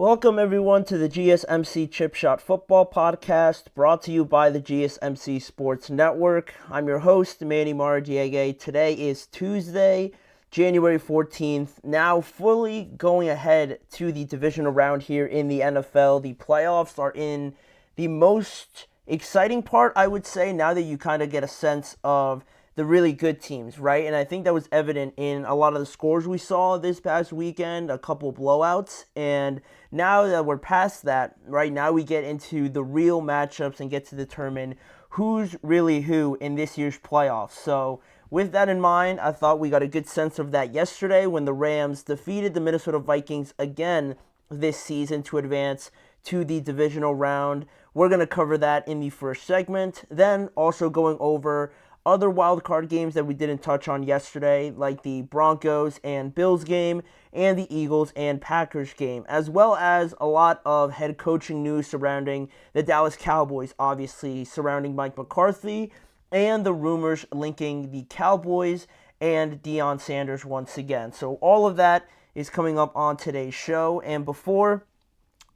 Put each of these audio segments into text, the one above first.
Welcome everyone to the GSMC Chip Shot Football Podcast, brought to you by the GSMC Sports Network. I'm your host, Manny Maradiege. Today is Tuesday, January 14th. Now fully going ahead to the divisional round here in the NFL. The playoffs are in the most exciting part, I would say, now that you kind of get a sense of the really good teams, right? And I think that was evident in a lot of the scores we saw this past weekend, a couple blowouts. And now that we're past that, right now we get into the real matchups and get to determine who's really who in this year's playoffs. So with that in mind, I thought we got a good sense of that yesterday when the Rams defeated the Minnesota Vikings again this season to advance to the divisional round. We're going to cover that in the first segment. Then also going over other wildcard games that we didn't touch on yesterday, like the Broncos and Bills game and the Eagles and Packers game, as well as a lot of head coaching news surrounding the Dallas Cowboys, obviously surrounding Mike McCarthy, and the rumors linking the Cowboys and Deion Sanders once again. So all of that is coming up on today's show, and before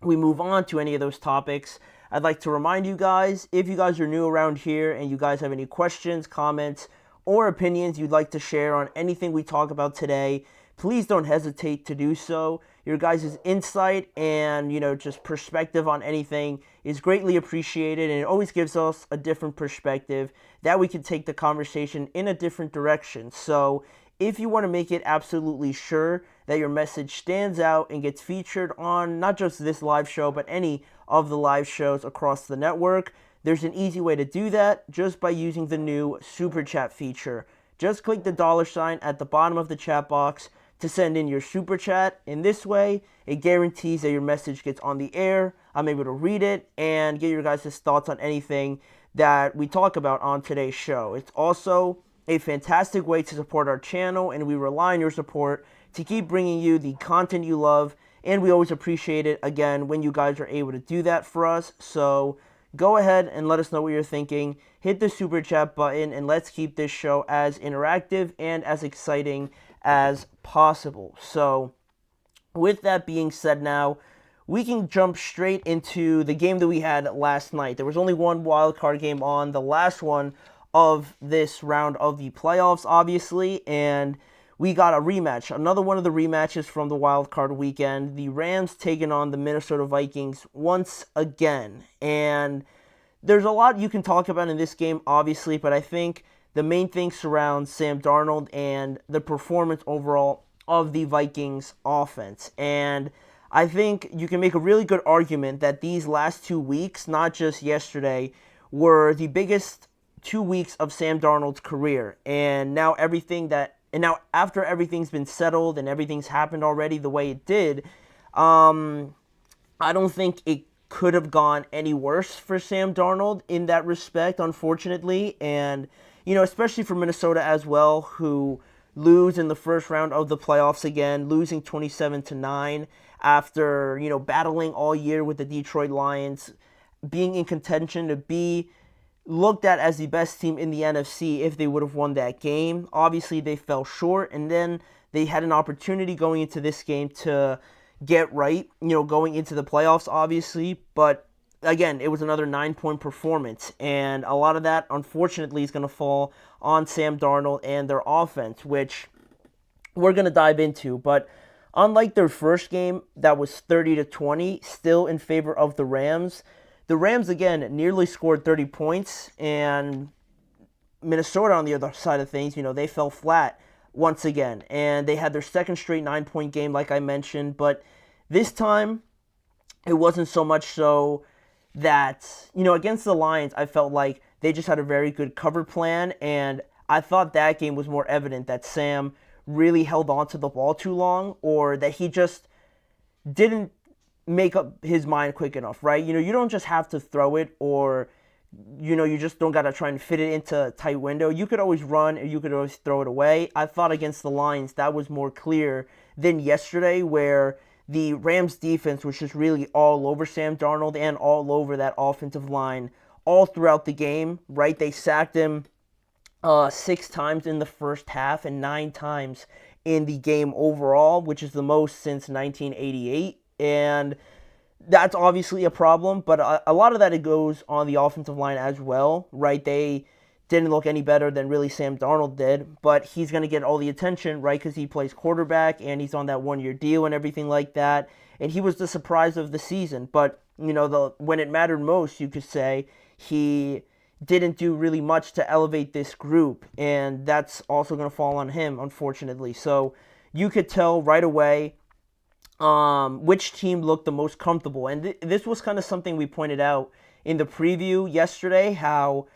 we move on to any of those topics, I'd like to remind you guys, if you guys are new around here and you guys have any questions, comments, or opinions you'd like to share on anything we talk about today, please don't hesitate to do so. Your guys' insight and, just perspective on anything is greatly appreciated, and it always gives us a different perspective that we can take the conversation in a different direction. So if you want to make it absolutely sure that your message stands out and gets featured on not just this live show, but any of the live shows across the network, there's an easy way to do that just by using the new Super Chat feature. Just click the $ at the bottom of the chat box to send in your Super Chat. In this way, it guarantees that your message gets on the air, I'm able to read it, and get your guys' thoughts on anything that we talk about on today's show. It's also a fantastic way to support our channel, and we rely on your support to keep bringing you the content you love, and we always appreciate it, again, when you guys are able to do that for us. So go ahead and let us know what you're thinking. Hit the Super Chat button, and let's keep this show as interactive and as exciting as possible. So with that being said now, we can jump straight into the game that we had last night. There was only one wild card game on, the last one of this round of the playoffs, obviously, and we got a rematch, another one of the rematches from the wild card weekend. The Rams taking on the Minnesota Vikings once again, and there's a lot you can talk about in this game, obviously, but I think the main thing surrounds Sam Darnold and the performance overall of the Vikings offense. And I think you can make a really good argument that these last 2 weeks, not just yesterday, were the biggest 2 weeks of Sam Darnold's career. And now after everything's been settled and everything's happened already the way it did, I don't think it could have gone any worse for Sam Darnold in that respect, unfortunately. And, especially for Minnesota as well, who lose in the first round of the playoffs again, losing 27-9 after, battling all year with the Detroit Lions, being in contention to be looked at as the best team in the NFC if they would have won that game. Obviously, they fell short, and then they had an opportunity going into this game to get right, going into the playoffs, obviously. But again, it was another 9-point performance, and a lot of that, unfortunately, is going to fall on Sam Darnold and their offense, which we're going to dive into. But unlike their first game that was 30-20, still in favor of the Rams, again, nearly scored 30 points, and Minnesota, on the other side of things, they fell flat once again, and they had their second straight 9-point game, like I mentioned, but this time, it wasn't so much so that, against the Lions, I felt like they just had a very good cover plan, and I thought that game was more evident that Sam really held on to the ball too long, or that he just didn't make up his mind quick enough, right? You don't just have to throw it, or, you just don't got to try and fit it into a tight window. You could always run, or you could always throw it away. I thought against the Lions that was more clear than yesterday, where the Rams defense was just really all over Sam Darnold and all over that offensive line all throughout the game, right? They sacked him 6 times in the first half and 9 times in the game overall, which is the most since 1988. And that's obviously a problem, but a lot of that it goes on the offensive line as well, right? They didn't look any better than really Sam Darnold did, but he's going to get all the attention, right? Because he plays quarterback and he's on that 1-year deal and everything like that. And he was the surprise of the season, but when it mattered most, you could say he didn't do really much to elevate this group, and that's also going to fall on him, unfortunately. So you could tell right away which team looked the most comfortable. And this was kind of something we pointed out in the preview yesterday, how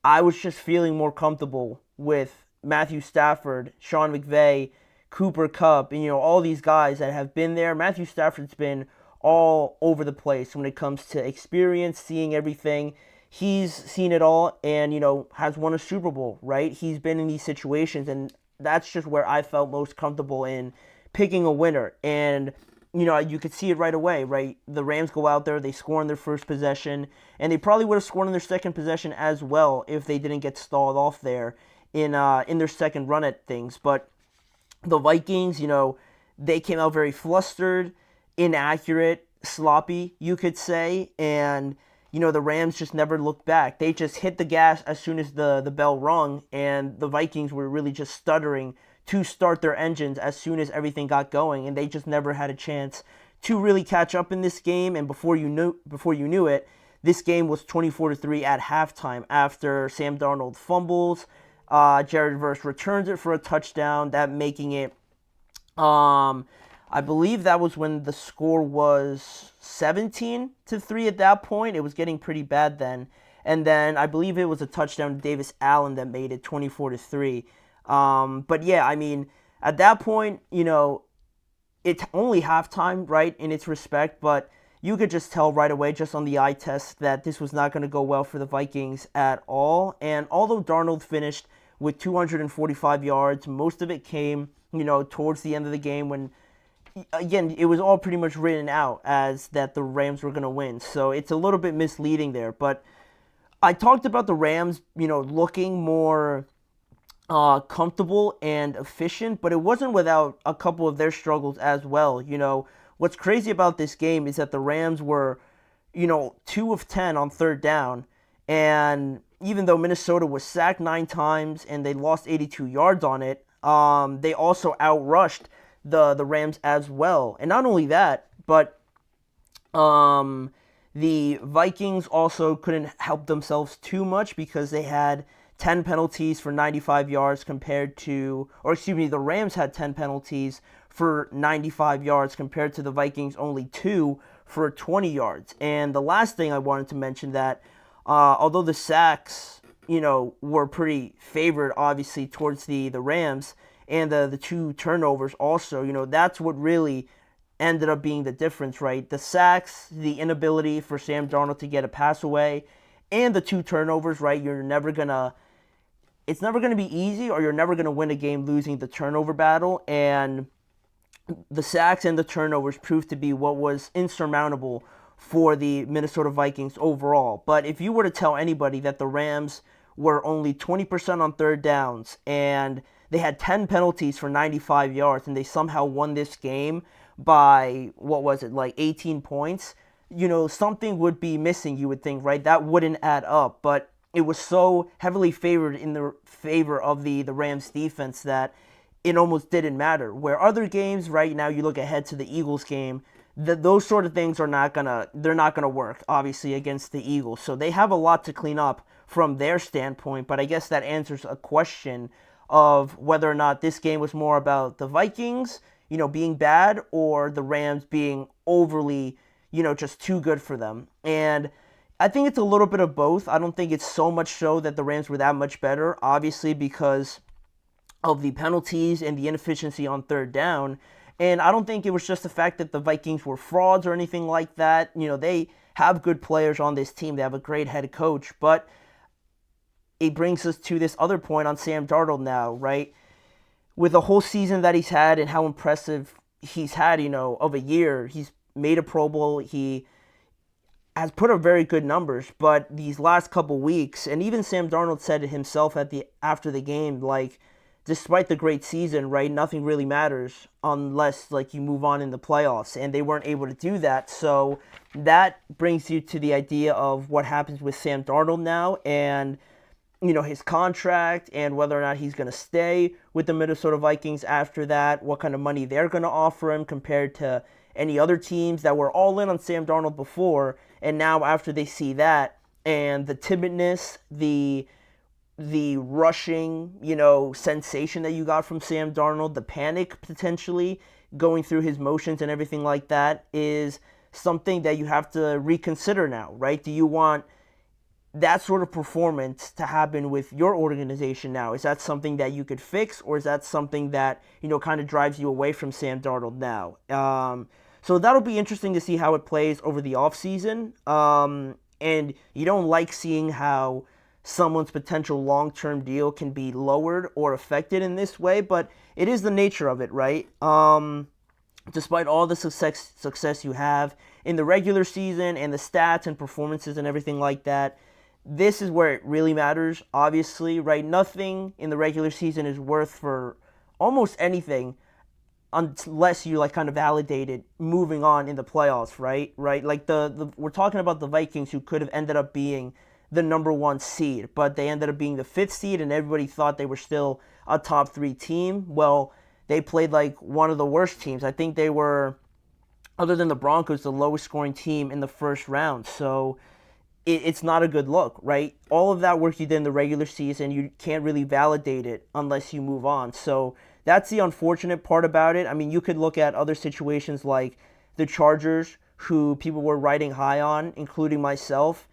I was just feeling more comfortable with Matthew Stafford, Sean McVay, Cooper Kupp, and all these guys that have been there. Matthew Stafford's been all over the place when it comes to experience, seeing everything. He's seen it all and, has won a Super Bowl, right? He's been in these situations, and that's just where I felt most comfortable in picking a winner. And you could see it right away, right? The Rams go out there, they score on their first possession, and they probably would have scored on their second possession as well if they didn't get stalled off there in their second run at things. But the Vikings, they came out very flustered, inaccurate, sloppy, you could say, and the Rams just never looked back. They just hit the gas as soon as the bell rung, and the Vikings were really just stuttering to start their engines as soon as everything got going, and they just never had a chance to really catch up in this game. And before you knew it, this game was 24-3 at halftime after Sam Darnold fumbles. Jared Verse returns it for a touchdown, that making it, I believe that was when the score was 17-3 at that point. It was getting pretty bad then. And then I believe it was a touchdown to Davis Allen that made it 24-3. But yeah, at that point, it's only halftime, right, in its respect, but you could just tell right away, just on the eye test, that this was not going to go well for the Vikings at all. And although Darnold finished with 245 yards, most of it came, towards the end of the game when, again, it was all pretty much written out as that the Rams were going to win. So it's a little bit misleading there. But I talked about the Rams, looking more comfortable and efficient, but it wasn't without a couple of their struggles as well. What's crazy about this game is that the Rams were, 2 of 10 on third down, and even though Minnesota was sacked 9 times and they lost 82 yards on it, they also outrushed the Rams as well. And not only that, but the Vikings also couldn't help themselves too much because they had 10 penalties for 95 yards the Rams had 10 penalties for 95 yards compared to the Vikings only 2 for 20 yards. And the last thing I wanted to mention that, although the sacks, were pretty favored, obviously, towards the Rams, and the 2 turnovers also, that's what really ended up being the difference, right? The sacks, the inability for Sam Darnold to get a pass away, and the 2 turnovers, right? It's never going to be easy, or you're never going to win a game losing the turnover battle. And the sacks and the turnovers proved to be what was insurmountable for the Minnesota Vikings overall. But if you were to tell anybody that the Rams were only 20% on third downs and they had 10 penalties for 95 yards and they somehow won this game by, 18 points, something would be missing, you would think, right? That wouldn't add up. But it was so heavily favored in the favor of the Rams defense that it almost didn't matter. Where other games, right now, you look ahead to the Eagles game, those sort of things they're not gonna work, obviously, against the Eagles. So they have a lot to clean up from their standpoint. But I guess that answers a question of whether or not this game was more about the Vikings, being bad, or the Rams being overly, just too good for them. And I think it's a little bit of both. I don't think it's so much so that the Rams were that much better, obviously, because of the penalties and the inefficiency on third down. And I don't think it was just the fact that the Vikings were frauds or anything like that. They have good players on this team. They have a great head coach. But it brings us to this other point on Sam Darnold now, right? With the whole season that he's had and how impressive he's had, of a year. He's made a Pro Bowl. He has put up very good numbers, but these last couple weeks, and even Sam Darnold said it himself after the game, despite the great season, right, nothing really matters unless like you move on in the playoffs, and they weren't able to do that. So that brings you to the idea of what happens with Sam Darnold now, and his contract, and whether or not he's going to stay with the Minnesota Vikings after that, what kind of money they're going to offer him compared to any other teams that were all in on Sam Darnold before, and now after they see that and the timidness, the rushing, sensation that you got from Sam Darnold, the panic potentially going through his motions and everything like that is something that you have to reconsider now, right? Do you want that sort of performance to happen with your organization now? Is that something that you could fix, or is that something that, kind of drives you away from Sam Darnold now? So that'll be interesting to see how it plays over the offseason. And you don't like seeing how someone's potential long-term deal can be lowered or affected in this way, but it is the nature of it, right? Despite all the success you have in the regular season and the stats and performances and everything like that, this is where it really matters, obviously, right? Nothing in the regular season is worth for almost anything unless you kind of validate it moving on in the playoffs, right? Like we're talking about the Vikings, who could have ended up being the number 1 seed, but they ended up being the 5th seed, and everybody thought they were still a top 3 team. Well, they played like one of the worst teams. I think they were, other than the Broncos, the lowest scoring team in the first round. So it's not a good look, right? All of that work you did in the regular season, you can't really validate it unless you move on. So that's the unfortunate part about it. I mean, you could look at other situations like the Chargers, who people were riding high on, including myself.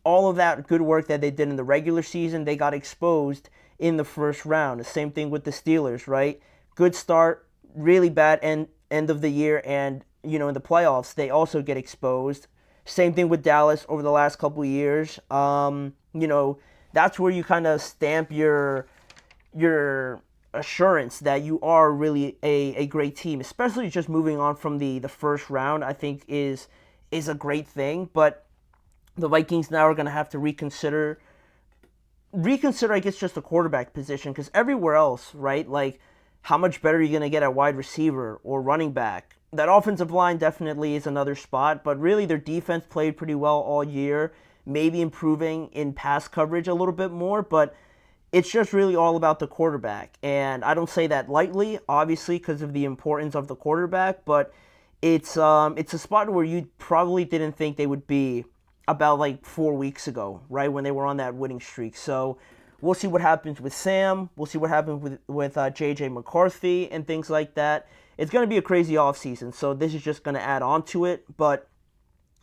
All of that good work that they did in the regular season, they got exposed in the first round. The same thing with the Steelers, right? Good start, really bad end of the year, and in the playoffs they also get exposed. Same thing with Dallas over the last couple of years. That's where you kind of stamp your assurance that you are really a great team, especially just moving on from the first round. I think is a great thing, but the Vikings now are going to have to reconsider, I guess, just the quarterback position, because everywhere else, right, like how much better are you going to get at wide receiver or running back? That offensive line definitely is another spot, but really their defense played pretty well all year, maybe improving in pass coverage a little bit more, but it's just really all about the quarterback. And I don't say that lightly, obviously, because of the importance of the quarterback, but it's a spot where you probably didn't think they would be about like 4 weeks ago, right, when they were on that winning streak. So we'll see what happens with Sam. We'll see what happens with J.J. McCarthy and things like that. It's going to be a crazy offseason, so this is just going to add on to it. But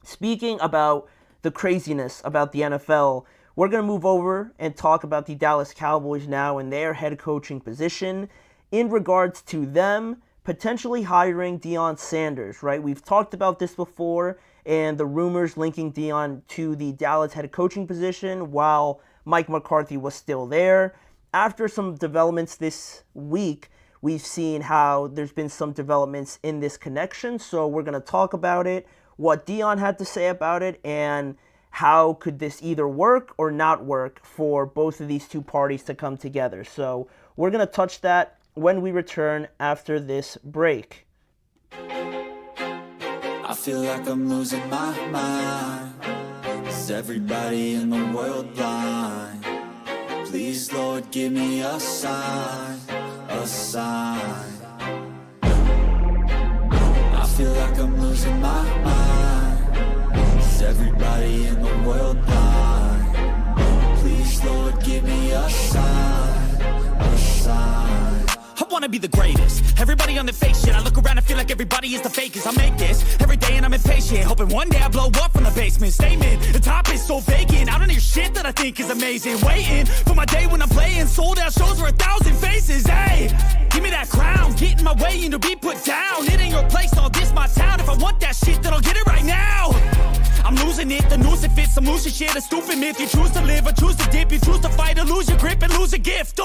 speaking about the craziness about the NFL, we're going to move over and talk about the Dallas Cowboys now and their head coaching position in regards to them potentially hiring Deion Sanders, right? We've talked about this before, and the rumors linking Deion to the Dallas head coaching position while Mike McCarthy was still there. After some developments this week, we've seen how there's been some developments in this connection, so we're going to talk about it, what Deion had to say about it, and how could this either work or not work for both of these two parties to come together. So we're going to touch that when we return after this break. I feel like I'm losing my mind. Is everybody in the world blind? Please, Lord, give me a sign, a sign. I feel like I'm losing my mind. Is everybody in the world blind? Please, Lord, give me a sign, a sign. I wanna be the greatest. Everybody on the fake shit. I look around and feel like everybody is the fakest. I make this every day and I'm impatient, hoping one day I blow up from the basement. Statement, the top is so vacant. I don't hear shit that I think is amazing. Waiting for my day when I'm playing sold out shows for 1,000 faces. Hey, give me that crown, get in my way and to be put down. It ain't your place, all this my town. If I want that shit, then I'll get it right now. I'm losing it, the noose it fits. I'm losing shit, a stupid myth. You choose to live or choose to dip. You choose to fight or lose your grip and lose a gift.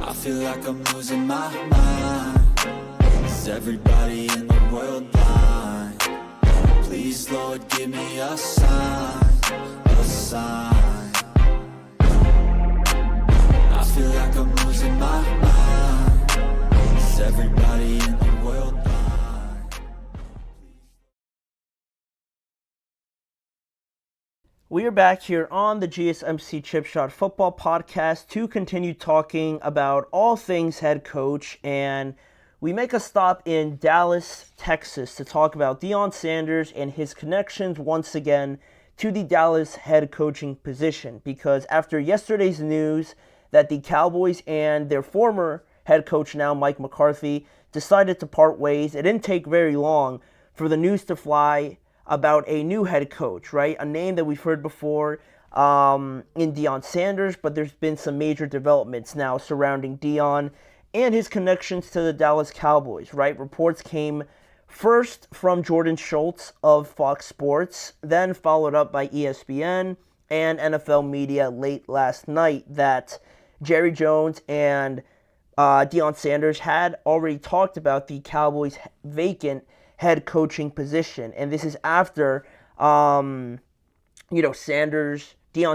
I feel like I'm losing my mind. Is everybody in the world blind? Please, Lord, give me a sign, a sign. I feel feel like I'm losing my mind. Is everybody in the world blind? We are back here on the GSMC Chip Shot Football Podcast to continue talking about all things head coach, and we make a stop in Dallas, Texas to talk about Deion Sanders and his connections once again to the Dallas head coaching position, because after yesterday's news that the Cowboys and their former head coach now, Mike McCarthy, decided to part ways, it didn't take very long for the news to fly about a new head coach, right? A name that we've heard before in Deion Sanders, but there's been some major developments now surrounding Deion and his connections to the Dallas Cowboys, right? Reports came first from Jordan Schultz of Fox Sports, then followed up by ESPN and NFL media late last night that Jerry Jones and Deion Sanders had already talked about the Cowboys' vacant head coaching position. And this is after, Deion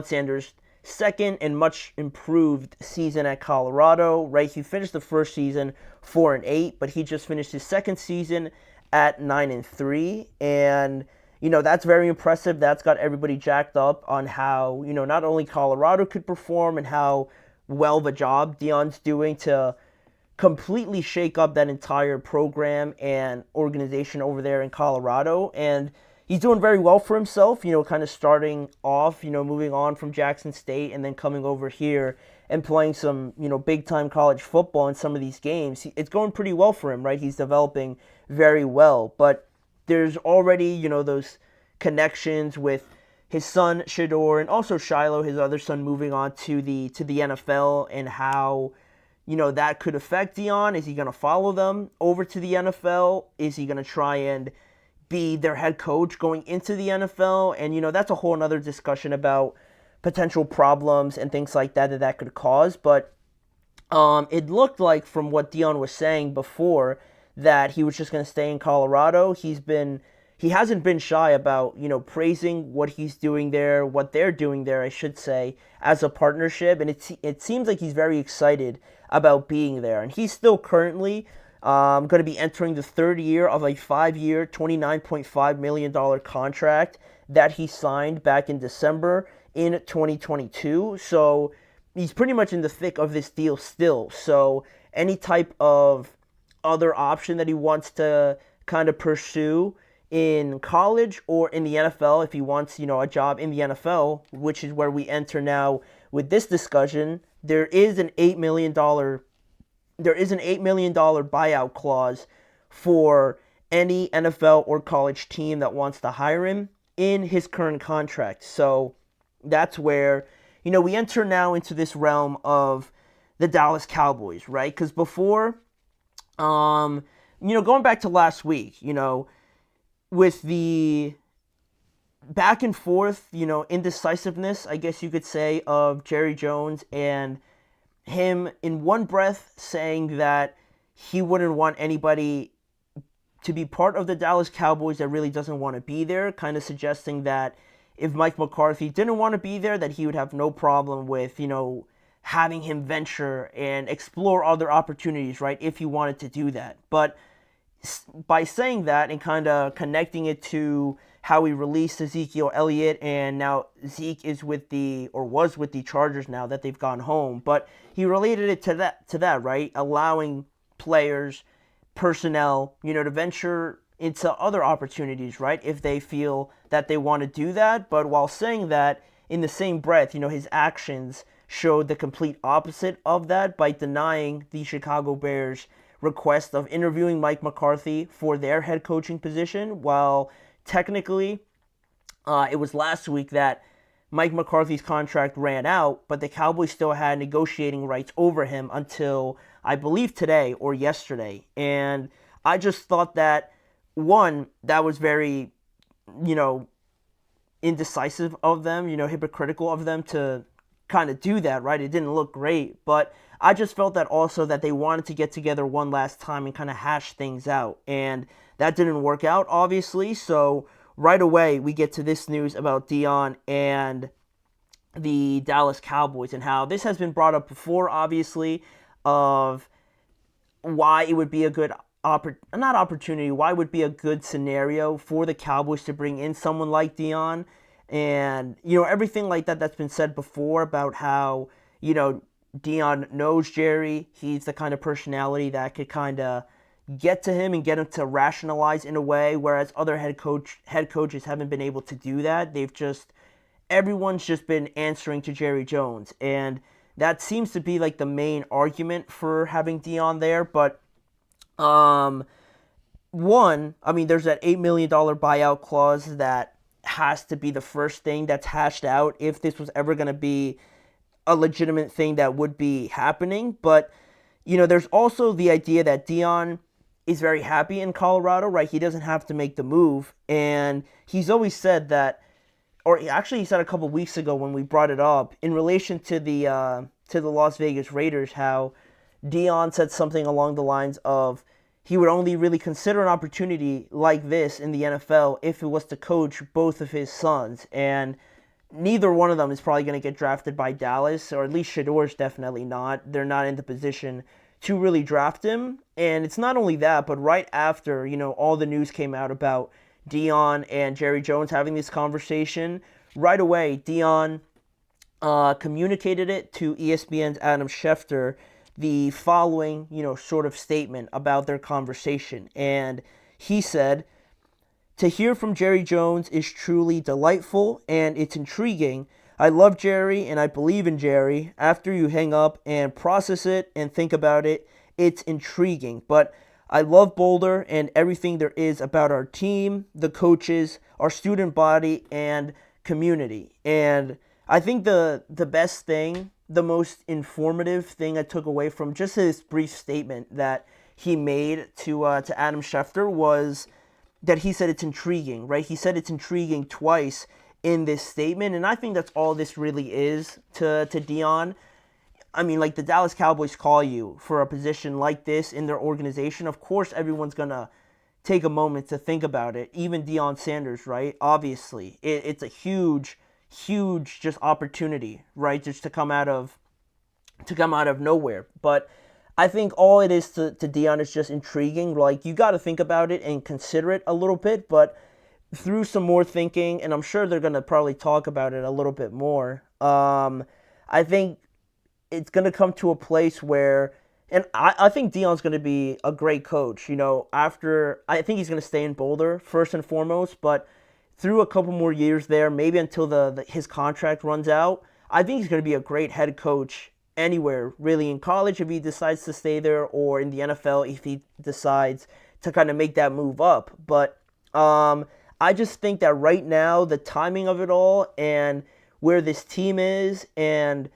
Sanders' second and much improved season at Colorado, right? He finished the first season 4-8, but he just finished his second season at 9-3, and that's very impressive. That's got everybody jacked up on how not only Colorado could perform and how well the job Deion's doing to completely shake up that entire program and organization over there in Colorado. And he's doing very well for himself, kind of starting off, moving on from Jackson State and then coming over here and playing some, big-time college football in some of these games. It's going pretty well for him, right? He's developing very well. But there's already, those connections with his son, Shador, and also Shiloh, his other son, moving on to the NFL, and how, that could affect Deion. Is he going to follow them over to the NFL? Is he going to try and be their head coach going into the NFL? And, that's a whole other discussion about potential problems and things like that could cause. But it looked like, from what Deion was saying before, that he was just going to stay in Colorado. He hasn't been shy about, praising what he's doing there, what they're doing there, I should say, as a partnership. And it seems like he's very excited about being there. And he's still currently going to be entering the third year of a 5-year, $29.5 million contract that he signed back in December in 2022. So he's pretty much in the thick of this deal still. So any type of other option that he wants to kind of pursue in college or in the NFL, if he wants, a job in the NFL, which is where we enter now with this discussion, there is an $8 million buyout clause for any NFL or college team that wants to hire him in his current contract. So that's where, we enter now into this realm of the Dallas Cowboys, right? Because before, going back to last week, with the back and forth, indecisiveness, I guess you could say, of Jerry Jones and him in one breath saying that he wouldn't want anybody to be part of the Dallas Cowboys that really doesn't want to be there, kind of suggesting that if Mike McCarthy didn't want to be there, that he would have no problem with, having him venture and explore other opportunities, right, if he wanted to do that. But by saying that and kind of connecting it to how he released Ezekiel Elliott, and now Zeke was with the Chargers now that they've gone home, but he related it to that, right, allowing players, personnel, to venture into other opportunities, right, if they feel that they want to do that. But while saying that, in the same breath, his actions showed the complete opposite of that by denying the Chicago Bears' request of interviewing Mike McCarthy for their head coaching position, while technically it was last week that Mike McCarthy's contract ran out, but the Cowboys still had negotiating rights over him until, I believe, today or yesterday. And I just thought that, one, that was very, indecisive of them, hypocritical of them to kind of do that, right? It didn't look great, but I just felt that also that they wanted to get together one last time and kind of hash things out, and that didn't work out, obviously. So right away we get to this news about Deion and the Dallas Cowboys and how this has been brought up before, obviously, of why it would be a good why it would be a good scenario for the Cowboys to bring in someone like Deion, and everything like that that's been said before about how Deion knows Jerry. He's the kind of personality that could kind of get to him and get him to rationalize in a way, whereas other head coaches haven't been able to do that. Everyone's just been answering to Jerry Jones, and that seems to be like the main argument for having Deion there. But there's that $8 million buyout clause that has to be the first thing that's hashed out if this was ever going to be a legitimate thing that would be happening. But there's also the idea that Deion is very happy in Colorado, right? He doesn't have to make the move, and he's always said that, or actually he said a couple weeks ago when we brought it up in relation to the Las Vegas Raiders, how Deion said something along the lines of he would only really consider an opportunity like this in the NFL if it was to coach both of his sons, and neither one of them is probably going to get drafted by Dallas, or at least Shador's definitely not. They're not in the position to really draft him. And it's not only that, but right after, all the news came out about Deion and Jerry Jones having this conversation, right away, Deion communicated it to ESPN's Adam Schefter, the following, sort of statement about their conversation. And he said, "To hear from Jerry Jones is truly delightful, and it's intriguing. I love Jerry, and I believe in Jerry. After you hang up and process it and think about it, it's intriguing. But I love Boulder and everything there is about our team, the coaches, our student body, and community." And I think the best thing, the most informative thing I took away from just this brief statement that he made to Adam Schefter was that he said it's intriguing, right? He said it's intriguing twice in this statement, and I think that's all this really is to Deion. I mean, like, the Dallas Cowboys call you for a position like this in their organization. Of course, everyone's going to take a moment to think about it. Even Deion Sanders, right? Obviously, it's a huge just opportunity, right? Just to come out of nowhere. But I think all it is to Deion is just intriguing. Like, you got to think about it and consider it a little bit, but through some more thinking, and I'm sure they're going to probably talk about it a little bit more, I think it's going to come to a place where, and I think Deion's going to be a great coach, I think he's going to stay in Boulder first and foremost, but through a couple more years there, maybe until his contract runs out, I think he's going to be a great head coach anywhere, really, in college if he decides to stay there, or in the NFL if he decides to kind of make that move up. But I just think that right now, the timing of it all and where this team is, and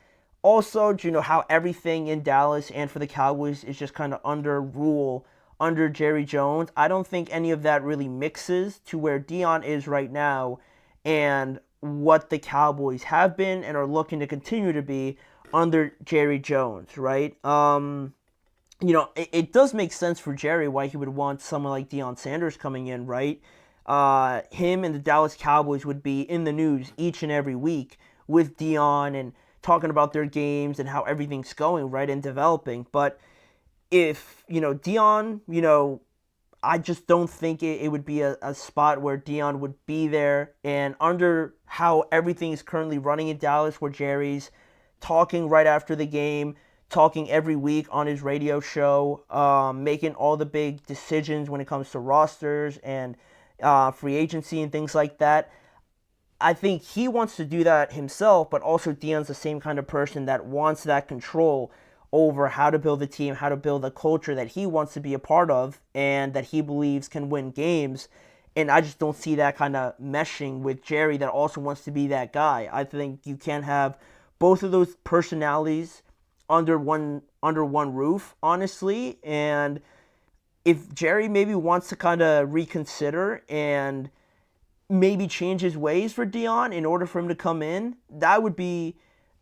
also, how everything in Dallas and for the Cowboys is just kind of under Jerry Jones, I don't think any of that really mixes to where Deion is right now and what the Cowboys have been and are looking to continue to be under Jerry Jones, right? It does make sense for Jerry why he would want someone like Deion Sanders coming in, right? Him and the Dallas Cowboys would be in the news each and every week with Deion and talking about their games and how everything's going, right, and developing. But if, Deion, I just don't think it would be a spot where Deion would be there. And under how everything is currently running in Dallas, where Jerry's talking right after the game, talking every week on his radio show, making all the big decisions when it comes to rosters and free agency and things like that. I think he wants to do that himself, but also Deion's the same kind of person that wants that control over how to build a team, how to build a culture that he wants to be a part of and that he believes can win games. And I just don't see that kind of meshing with Jerry that also wants to be that guy. I think you can't have both of those personalities under one roof, honestly. And if Jerry maybe wants to kind of reconsider and maybe change his ways for Deion in order for him to come in, that would be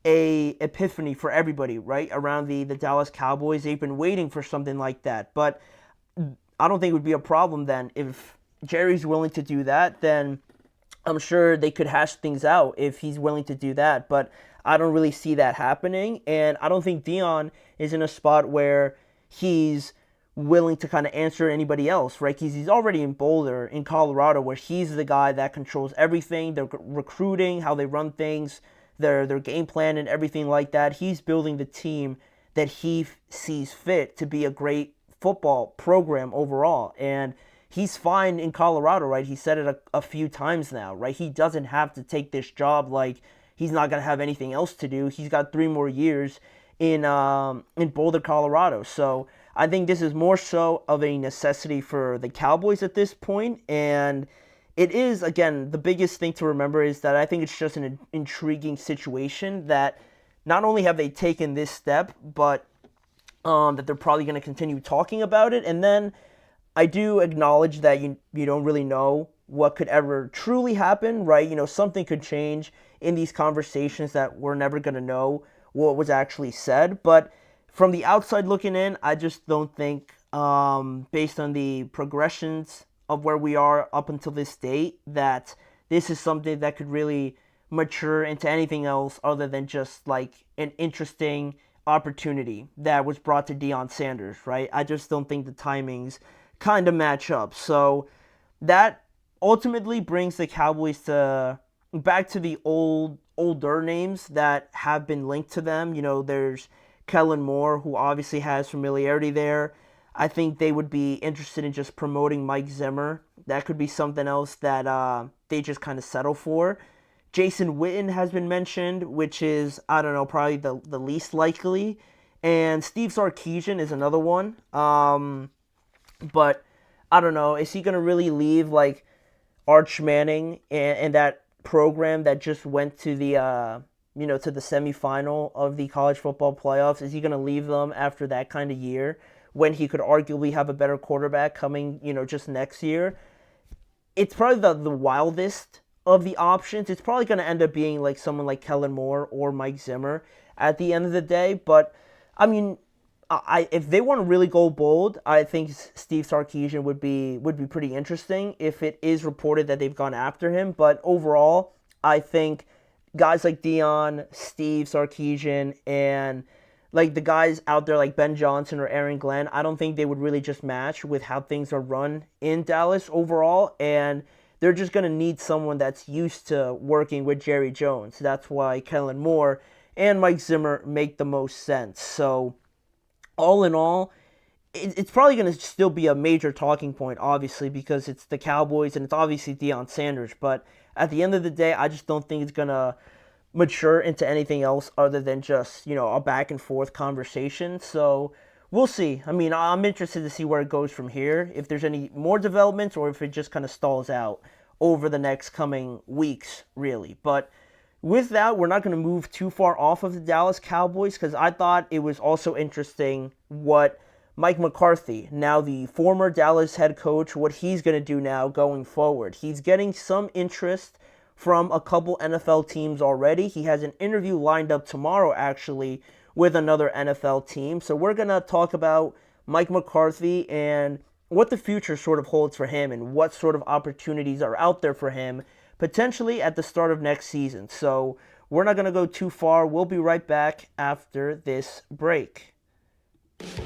a epiphany for everybody, right, around the Dallas Cowboys. They've been waiting for something like that. But I don't think it would be a problem then. If Jerry's willing to do that, then I'm sure they could hash things out if he's willing to do that, but I don't really see that happening, and I don't think Deion is in a spot where he's willing to kind of answer anybody else, right? Because he's already in Boulder, in Colorado, where he's the guy that controls everything, their recruiting, how they run things, their game plan, and everything like that. He's building the team that he sees fit to be a great football program overall, and he's fine in Colorado, right? He said it a few times now, right? He doesn't have to take this job like he's not going to have anything else to do. He's got 3 more years in Boulder, Colorado. So I think this is more so of a necessity for the Cowboys at this point. And it is, again, the biggest thing to remember is that I think it's just an intriguing situation that not only have they taken this step, but that they're probably going to continue talking about it. And then I do acknowledge that you don't really know what could ever truly happen, right? Something could change in these conversations that we're never going to know what was actually said. But from the outside looking in, I just don't think, based on the progressions of where we are up until this date, that this is something that could really mature into anything else other than just like an interesting opportunity that was brought to Deion Sanders, right? I just don't think the timings kind of match up. So that ultimately brings the Cowboys back to the older names that have been linked to them. There's Kellen Moore, who obviously has familiarity there. I think they would be interested in just promoting Mike Zimmer. That could be something else that they just kind of settle for. Jason Witten has been mentioned, which is, I don't know, probably the least likely. And Steve Sarkisian is another one. But I don't know, is he going to really leave like Arch Manning and that program that just went to the to the semifinal of the college football playoffs? Is he going to leave them after that kind of year when he could arguably have a better quarterback coming, just next year? It's probably the wildest of the options. It's probably going to end up being like someone like Kellen Moore or Mike Zimmer at the end of the day. But I mean, if they want to really go bold, I think Steve Sarkisian would be pretty interesting if it is reported that they've gone after him. But overall, I think guys like Deion, Steve Sarkisian, and like the guys out there like Ben Johnson or Aaron Glenn, I don't think they would really just match with how things are run in Dallas overall. And they're just going to need someone that's used to working with Jerry Jones. That's why Kellen Moore and Mike Zimmer make the most sense. So all in all, it's probably going to still be a major talking point, obviously, because it's the Cowboys and it's obviously Deion Sanders. But at the end of the day, I just don't think it's going to mature into anything else other than just, a back and forth conversation. So we'll see. I mean, I'm interested to see where it goes from here, if there's any more developments or if it just kind of stalls out over the next coming weeks, really. But with that, we're not going to move too far off of the Dallas Cowboys because I thought it was also interesting what Mike McCarthy, now the former Dallas head coach, what he's going to do now going forward. He's getting some interest from a couple NFL teams already. He has an interview lined up tomorrow, actually, with another NFL team. So we're going to talk about Mike McCarthy and what the future sort of holds for him and what sort of opportunities are out there for him potentially at the start of next season. So we're not going to go too far. We'll be right back after this break.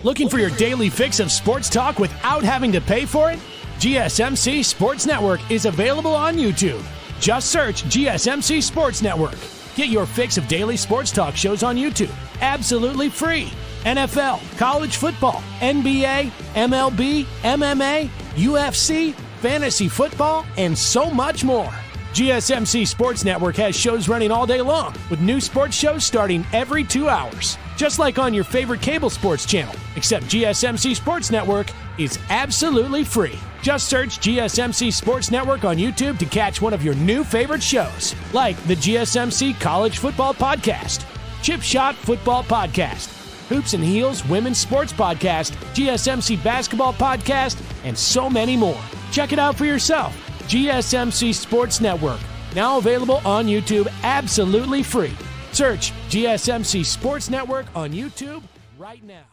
Looking for your daily fix of sports talk without having to pay for it? GSMC Sports Network is available on YouTube. Just search GSMC Sports Network. Get your fix of daily sports talk shows on YouTube, absolutely free. NFL, college football, NBA, MLB, MMA, UFC, fantasy football, and so much more. GSMC Sports Network has shows running all day long, with new sports shows starting every 2 hours. Just like on your favorite cable sports channel, except GSMC Sports Network is absolutely free. Just search GSMC Sports Network on YouTube to catch one of your new favorite shows, like the GSMC College Football Podcast, Chip Shot Football Podcast, Hoops and Heels Women's Sports Podcast, GSMC Basketball Podcast, and so many more. Check it out for yourself. GSMC Sports Network, now available on YouTube absolutely free. Search GSMC Sports Network on YouTube right now.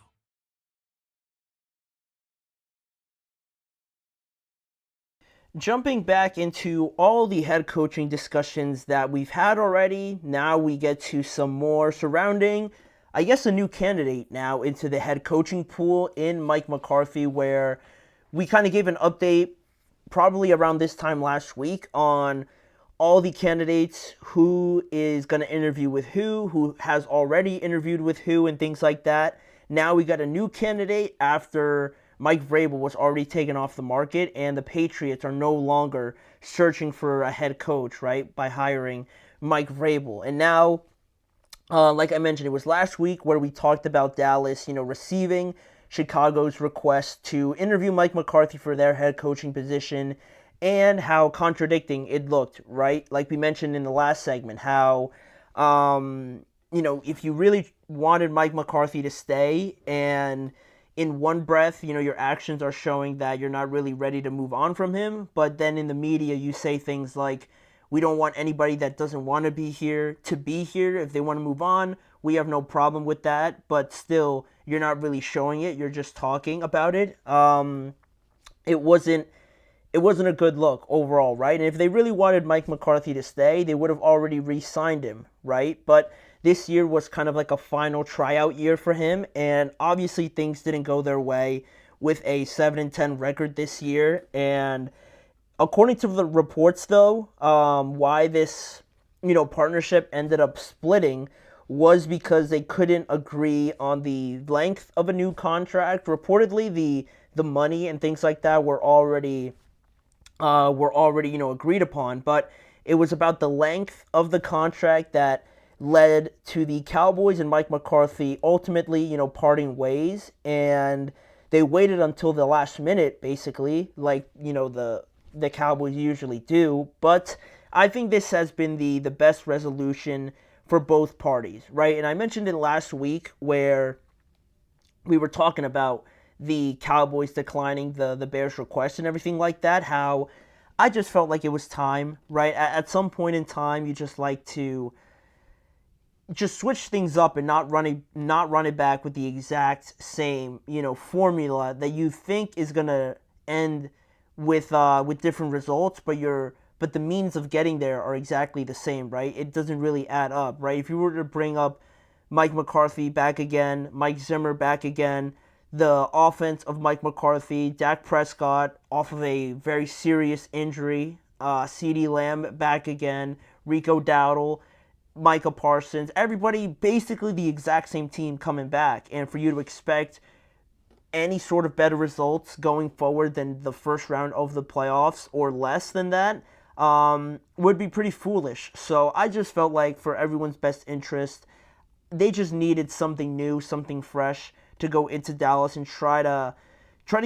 Jumping back into all the head coaching discussions that we've had already, now we get to some more surrounding, I guess, a new candidate now into the head coaching pool in Mike McCarthy, where we kind of gave an update probably around this time last week on all the candidates, who is going to interview with who has already interviewed with who, and things like that. Now we got a new candidate after Mike Vrabel was already taken off the market, and the Patriots are no longer searching for a head coach, right, by hiring Mike Vrabel. And now, like I mentioned, it was last week where we talked about Dallas, receiving Chicago's request to interview Mike McCarthy for their head coaching position, and how contradicting it looked, right? Like we mentioned in the last segment, how, if you really wanted Mike McCarthy to stay, and in one breath, your actions are showing that you're not really ready to move on from him, but then in the media you say things like, we don't want anybody that doesn't want to be here. If they want to move on, we have no problem with that, but still, you're not really showing it. You're just talking about it. It wasn't a good look overall, right? And if they really wanted Mike McCarthy to stay, they would have already re-signed him, right? But this year was kind of like a final tryout year for him, and obviously things didn't go their way with a 7-10 record this year. And according to the reports, though, why this partnership ended up splitting was because they couldn't agree on the length of a new contract. Reportedly, the money and things like that were already agreed upon, but it was about the length of the contract that led to the Cowboys and Mike McCarthy ultimately, parting ways. And they waited until the last minute, basically, like, the Cowboys usually do. But I think this has been the best resolution for both parties, right? And I mentioned it last week where we were talking about the Cowboys declining the Bears' request and everything like that, how I just felt like it was time, right? At some point in time, you just like to just switch things up and not run it back with the exact same, formula that you think is gonna end with different results, but the means of getting there are exactly the same, right? It doesn't really add up, right? If you were to bring up Mike McCarthy back again, Mike Zimmer back again, the offense of Mike McCarthy, Dak Prescott off of a very serious injury, CeeDee Lamb back again, Rico Dowdle, Micah Parsons, everybody basically the exact same team coming back. And for you to expect any sort of better results going forward than the first round of the playoffs or less than that would be pretty foolish. So I just felt like for everyone's best interest, they just needed something new, something fresh to go into Dallas and try to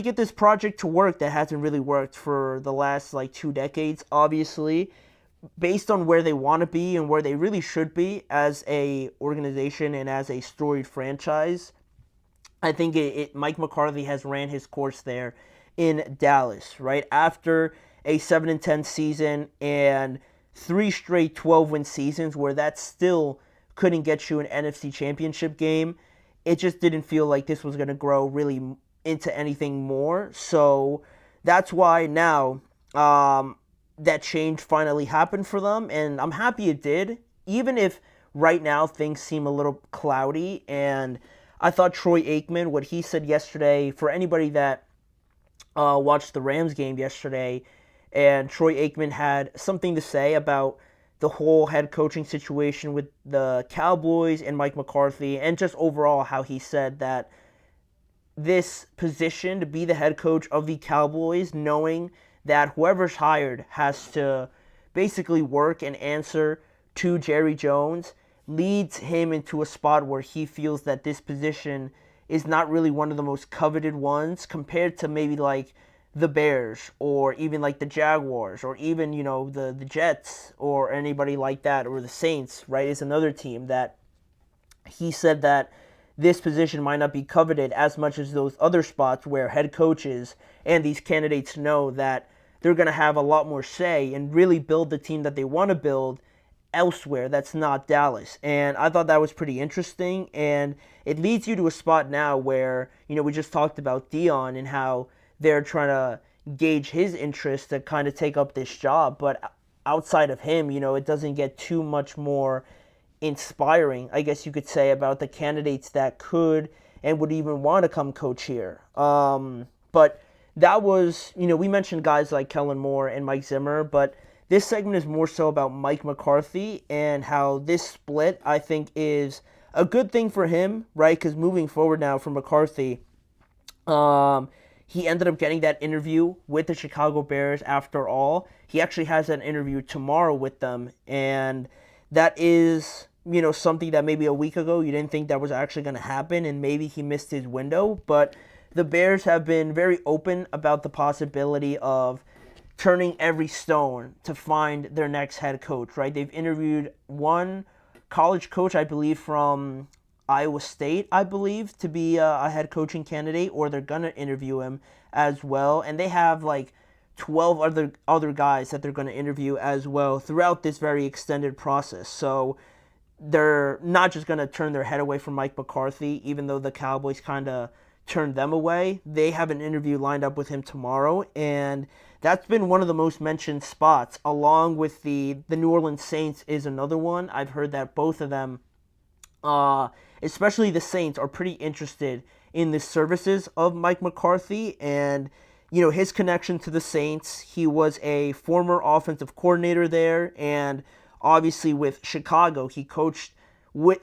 get this project to work that hasn't really worked for the last 2 decades, obviously, based on where they want to be and where they really should be as a organization and as a storied franchise. I think Mike McCarthy has ran his course there in Dallas, right? After a 7-10 season and 3 straight 12-win seasons where that still couldn't get you an NFC Championship game, it just didn't feel like this was going to grow really into anything more. So that's why now that change finally happened for them, and I'm happy it did, even if right now things seem a little cloudy. And I thought Troy Aikman, what he said yesterday, for anybody that watched the Rams game yesterday, and Troy Aikman had something to say about the whole head coaching situation with the Cowboys and Mike McCarthy, and just overall how he said that this position to be the head coach of the Cowboys, knowing that whoever's hired has to basically work and answer to Jerry Jones, leads him into a spot where he feels that this position is not really one of the most coveted ones compared to maybe the Bears or even the Jaguars or even, the Jets or anybody like that, or the Saints, right, is another team that he said that this position might not be coveted as much as those other spots where head coaches and these candidates know that they're going to have a lot more say and really build the team that they want to build elsewhere that's not Dallas. And I thought that was pretty interesting, and it leads you to a spot now where, we just talked about Deion and how they're trying to, gauge his interest to kind of take up this job. But outside of him, it doesn't get too much more inspiring, I guess you could say, about the candidates that could and would even want to come coach here. But that was, we mentioned guys like Kellen Moore and Mike Zimmer, but this segment is more so about Mike McCarthy and how this split, I think, is a good thing for him, right? Because moving forward now for McCarthy, he ended up getting that interview with the Chicago Bears after all. He actually has an interview tomorrow with them, and that is, something that maybe a week ago you didn't think that was actually going to happen, and maybe he missed his window. But the Bears have been very open about the possibility of turning every stone to find their next head coach, right? They've interviewed one college coach, I believe, from Iowa State, I believe, to be a head coaching candidate, or they're going to interview him as well. And they have like 12 other guys that they're going to interview as well throughout this very extended process. So they're not just going to turn their head away from Mike McCarthy, even though the Cowboys kind of turned them away. They have an interview lined up with him tomorrow, and that's been one of the most mentioned spots, along with the New Orleans Saints is another one. I've heard that both of them, especially the Saints, are pretty interested in the services of Mike McCarthy and, his connection to the Saints. He was a former offensive coordinator there, and obviously with Chicago, he coached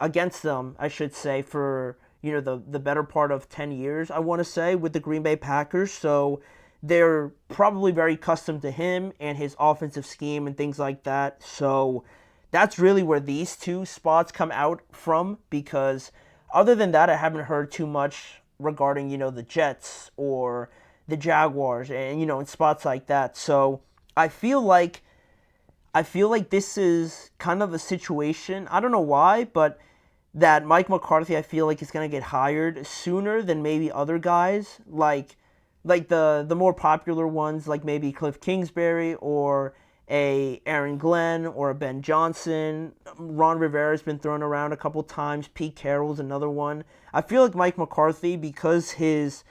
against them, I should say, for the better part of 10 years, I want to say, with the Green Bay Packers. So they're probably very accustomed to him and his offensive scheme and things like that. So that's really where these two spots come out from, because other than that, I haven't heard too much regarding, the Jets or the Jaguars and, in spots like that. So I feel like this is kind of a situation, I don't know why, but that Mike McCarthy, I feel like, is going to get hired sooner than maybe other guys, like the more popular ones, like maybe Cliff Kingsbury or a Aaron Glenn or a Ben Johnson. Ron Rivera's been thrown around a couple times. Pete Carroll's another one. I feel like Mike McCarthy, because his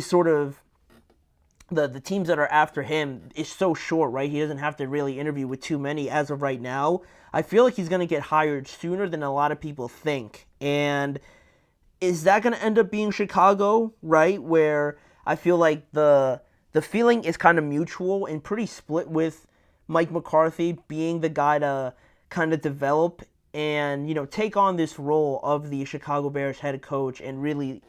sort of the teams that are after him is so short, right? He doesn't have to really interview with too many as of right now. I feel like he's going to get hired sooner than a lot of people think. And is that going to end up being Chicago, right? Where I feel like the feeling is kind of mutual and pretty split with Mike McCarthy being the guy to kind of develop and, take on this role of the Chicago Bears head coach and really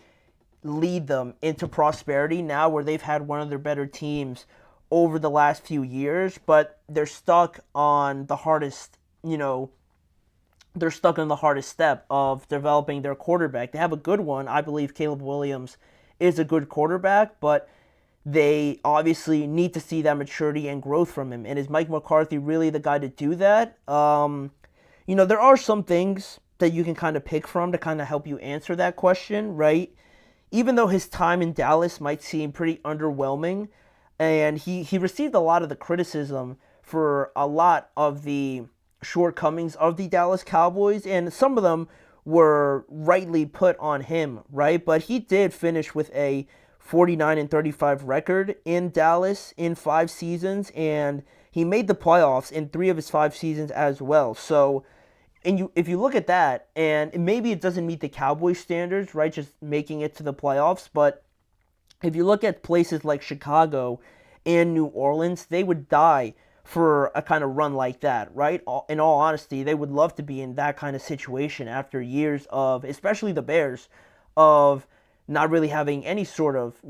lead them into prosperity now, where they've had one of their better teams over the last few years, but they're stuck on the hardest, step of developing their quarterback. They have a good one. I believe Caleb Williams is a good quarterback, but they obviously need to see that maturity and growth from him. And is Mike McCarthy really the guy to do that? There are some things that you can kind of pick from to kind of help you answer that question, right? Even though his time in Dallas might seem pretty underwhelming, and he received a lot of the criticism for a lot of the shortcomings of the Dallas Cowboys, and some of them were rightly put on him, right? But he did finish with a 49-35 record in Dallas in 5 seasons, and he made the playoffs in 3 of his 5 seasons as well. So, if you look at that, and maybe it doesn't meet the Cowboys standards, right, just making it to the playoffs, but if you look at places like Chicago and New Orleans, they would die for a kind of run like that, right? In all honesty, they would love to be in that kind of situation after years of, especially the Bears, of not really having any sort of,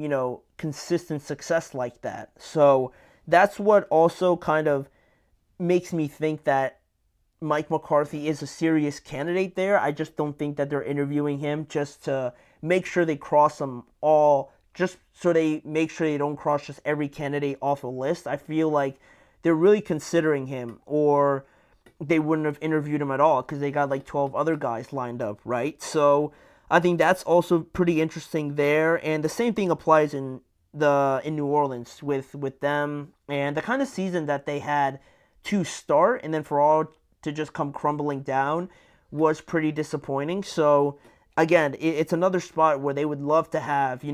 consistent success like that. So that's what also kind of makes me think that Mike McCarthy is a serious candidate there. I just don't think that they're interviewing him just to make sure they cross them all, just so they make sure they don't cross just every candidate off a list. I feel like they're really considering him, or they wouldn't have interviewed him at all because they got like 12 other guys lined up, right? So I think that's also pretty interesting there. And the same thing applies in New Orleans with them and the kind of season that they had to start, and then for all to just come crumbling down was pretty disappointing. So again, it's another spot where they would love to have,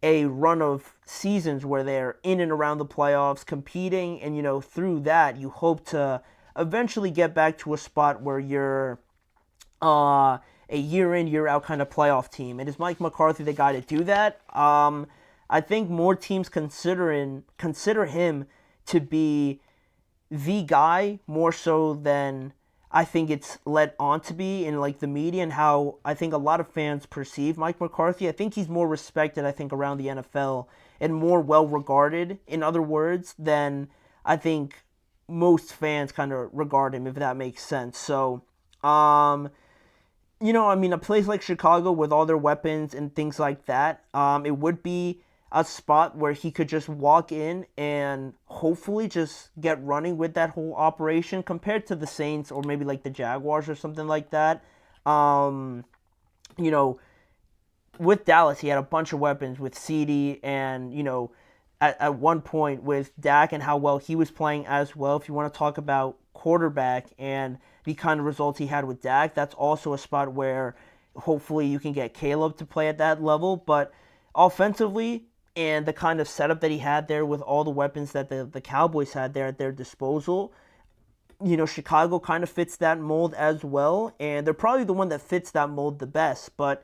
a run of seasons where they're in and around the playoffs competing, and through that you hope to eventually get back to a spot where you're a year in, year out kind of playoff team. And is Mike McCarthy the guy to do that? I think more teams consider him to be the guy more so than I think it's led on to be in like the media and how I think a lot of fans perceive Mike McCarthy. I think he's more respected, I think, around the NFL and more well regarded, in other words, than I think most fans kind of regard him, if that makes sense. So, a place like Chicago with all their weapons and things like that, it would be a spot where he could just walk in and hopefully just get running with that whole operation compared to the Saints or maybe like the Jaguars or something like that. With Dallas, he had a bunch of weapons with CeeDee and, at one point with Dak and how well he was playing as well. If you want to talk about quarterback and the kind of results he had with Dak, that's also a spot where hopefully you can get Caleb to play at that level. But offensively, and the kind of setup that he had there with all the weapons that the Cowboys had there at their disposal, Chicago kind of fits that mold as well. And they're probably the one that fits that mold the best. But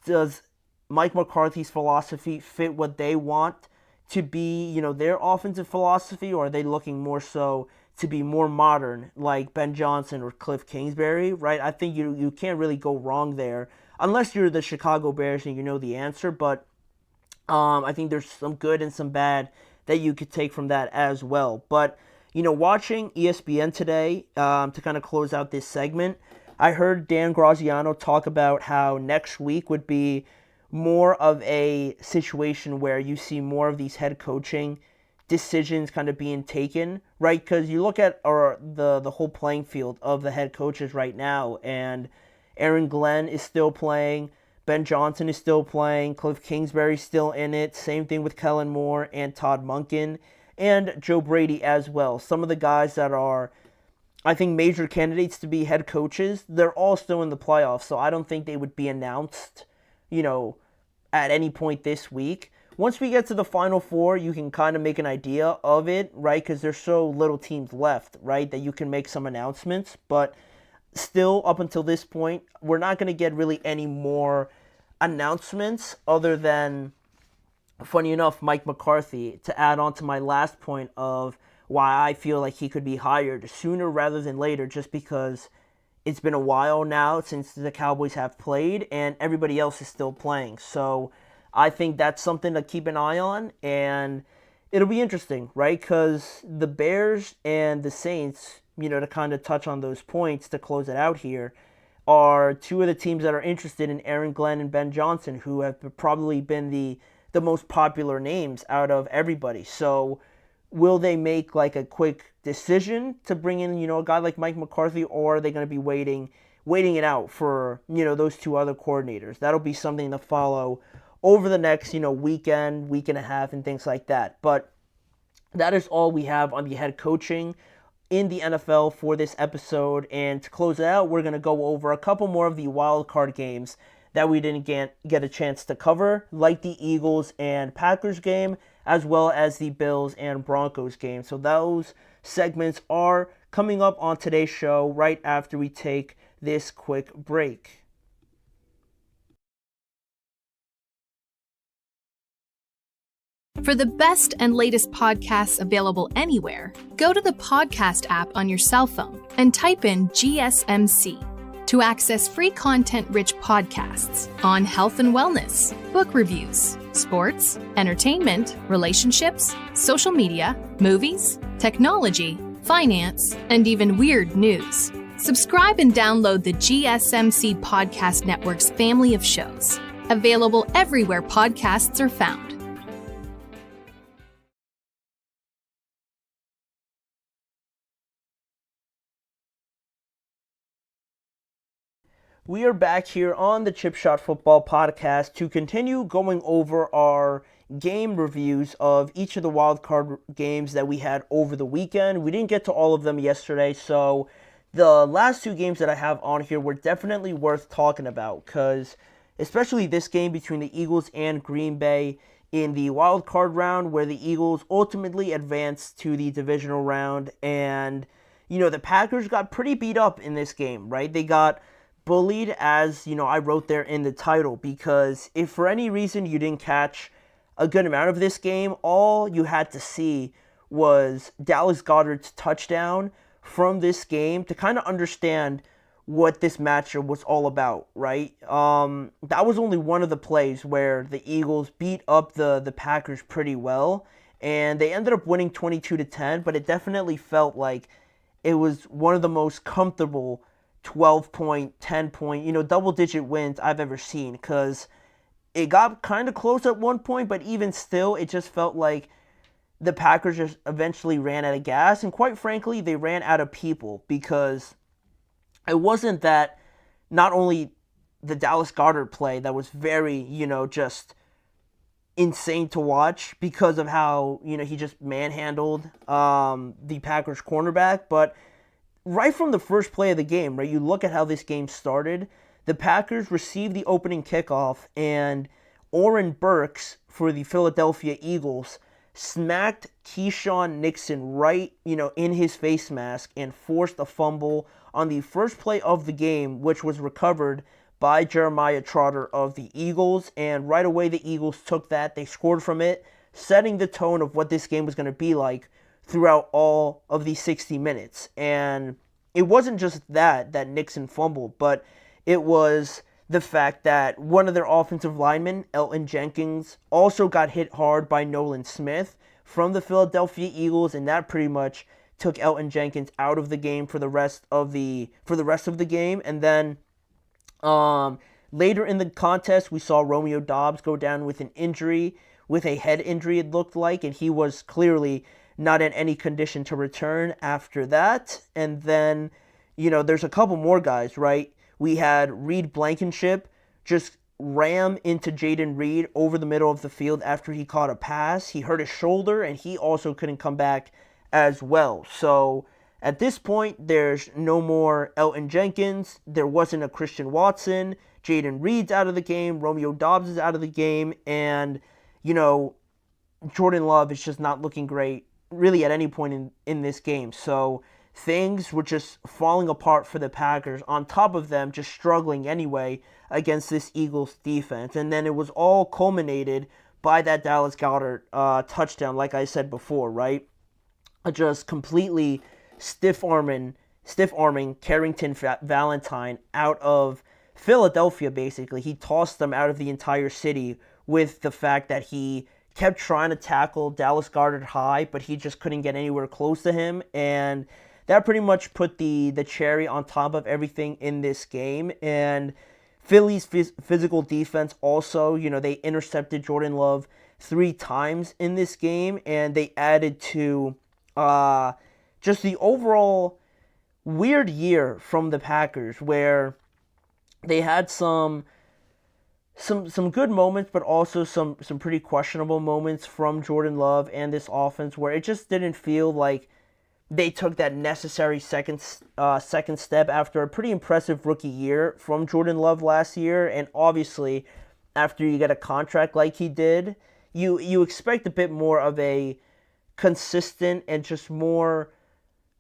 does Mike McCarthy's philosophy fit what they want to be, their offensive philosophy? Or are they looking more so to be more modern, like Ben Johnson or Cliff Kingsbury, right? I think you can't really go wrong there, unless you're the Chicago Bears and you know the answer. But I think there's some good and some bad that you could take from that as well. But, watching ESPN today to kind of close out this segment, I heard Dan Graziano talk about how next week would be more of a situation where you see more of these head coaching decisions kind of being taken, right? Because you look at the whole playing field of the head coaches right now, and Aaron Glenn is still playing, Ben Johnson is still playing, Cliff Kingsbury's still in it, same thing with Kellen Moore and Todd Monken, and Joe Brady as well. Some of the guys that are, I think, major candidates to be head coaches, they're all still in the playoffs, so I don't think they would be announced, at any point this week. Once we get to the Final Four, you can kind of make an idea of it, right? Because there's so little teams left, right, that you can make some announcements. But still, up until this point, we're not going to get really any more announcements other than, funny enough, Mike McCarthy, to add on to my last point of why I feel like he could be hired sooner rather than later, just because it's been a while now since the Cowboys have played and everybody else is still playing. So I think that's something to keep an eye on, and it'll be interesting, right? Because the Bears and the Saints, to kind of touch on those points to close it out here, are two of the teams that are interested in Aaron Glenn and Ben Johnson, who have probably been the most popular names out of everybody. So will they make like a quick decision to bring in, a guy like Mike McCarthy, or are they going to be waiting it out for, those two other coordinators? That'll be something to follow over the next, weekend, week and a half, and things like that. But that is all we have on the head coaching in the NFL for this episode. And to close it out, we're going to go over a couple more of the wild card games that we didn't get a chance to cover, like the Eagles and Packers game, as well as the Bills and Broncos game. So those segments are coming up on today's show right after we take this quick break. For the best and latest podcasts available anywhere, go to the podcast app on your cell phone and type in GSMC to access free content-rich podcasts on health and wellness, book reviews, sports, entertainment, relationships, social media, movies, technology, finance, and even weird news. Subscribe and download the GSMC Podcast Network's family of shows, available everywhere podcasts are found. We are back here on the Chip Shot Football Podcast to continue going over our game reviews of each of the wild card games that we had over the weekend. We didn't get to all of them yesterday, so the last two games that I have on here were definitely worth talking about, because especially this game between the Eagles and Green Bay in the wild card round, where the Eagles ultimately advanced to the divisional round. And, the Packers got pretty beat up in this game, right? They got bullied, as, I wrote there in the title, because if for any reason you didn't catch a good amount of this game, all you had to see was Dallas Goedert's touchdown from this game to kind of understand what this matchup was all about, right? That was only one of the plays where the Eagles beat up the Packers pretty well, and they ended up winning 22-10, but it definitely felt like it was one of the most comfortable 12-point, 10-point, double-digit wins I've ever seen, because it got kind of close at one point, but even still, it just felt like the Packers just eventually ran out of gas, and quite frankly, they ran out of people, because it wasn't that not only the Dallas Goedert play that was very, just insane to watch because of how, he just manhandled the Packers cornerback, but right from the first play of the game, right, you look at how this game started, the Packers received the opening kickoff, and Oren Burks for the Philadelphia Eagles smacked Keyshawn Nixon right, in his face mask and forced a fumble on the first play of the game, which was recovered by Jeremiah Trotter of the Eagles. And right away, the Eagles took that. They scored from it, setting the tone of what this game was going to be like throughout all of these 60 minutes. And it wasn't just that Nixon fumbled, but it was the fact that one of their offensive linemen, Elton Jenkins, also got hit hard by Nolan Smith from the Philadelphia Eagles, and that pretty much took Elton Jenkins out of the game for the rest of the game. And then later in the contest, we saw Romeo Doubs go down with an injury, with a head injury it looked like, and he was clearly not in any condition to return after that. And then, there's a couple more guys, right? We had Reed Blankenship just ram into Jaden Reed over the middle of the field after he caught a pass. He hurt his shoulder, and he also couldn't come back as well. So at this point, there's no more Elton Jenkins. There wasn't a Christian Watson. Jaden Reed's out of the game. Romeo Doubs is out of the game. And, Jordan Love is just not looking great really at any point in this game. So things were just falling apart for the Packers, on top of them just struggling anyway against this Eagles defense. And then it was all culminated by that Dallas Goedert touchdown, like I said before, right? Just completely stiff-arming Carrington Valentine out of Philadelphia, basically. He tossed them out of the entire city with the fact that he kept trying to tackle Dallas Goedert high, but he just couldn't get anywhere close to him. And that pretty much put the cherry on top of everything in this game. And Philly's physical defense also, they intercepted Jordan Love 3 times in this game, and they added to just the overall weird year from the Packers, where they had some good moments, but also some pretty questionable moments from Jordan Love and this offense, where it just didn't feel like they took that necessary second step after a pretty impressive rookie year from Jordan Love last year. And obviously, after you get a contract like he did, you expect a bit more of a consistent and just more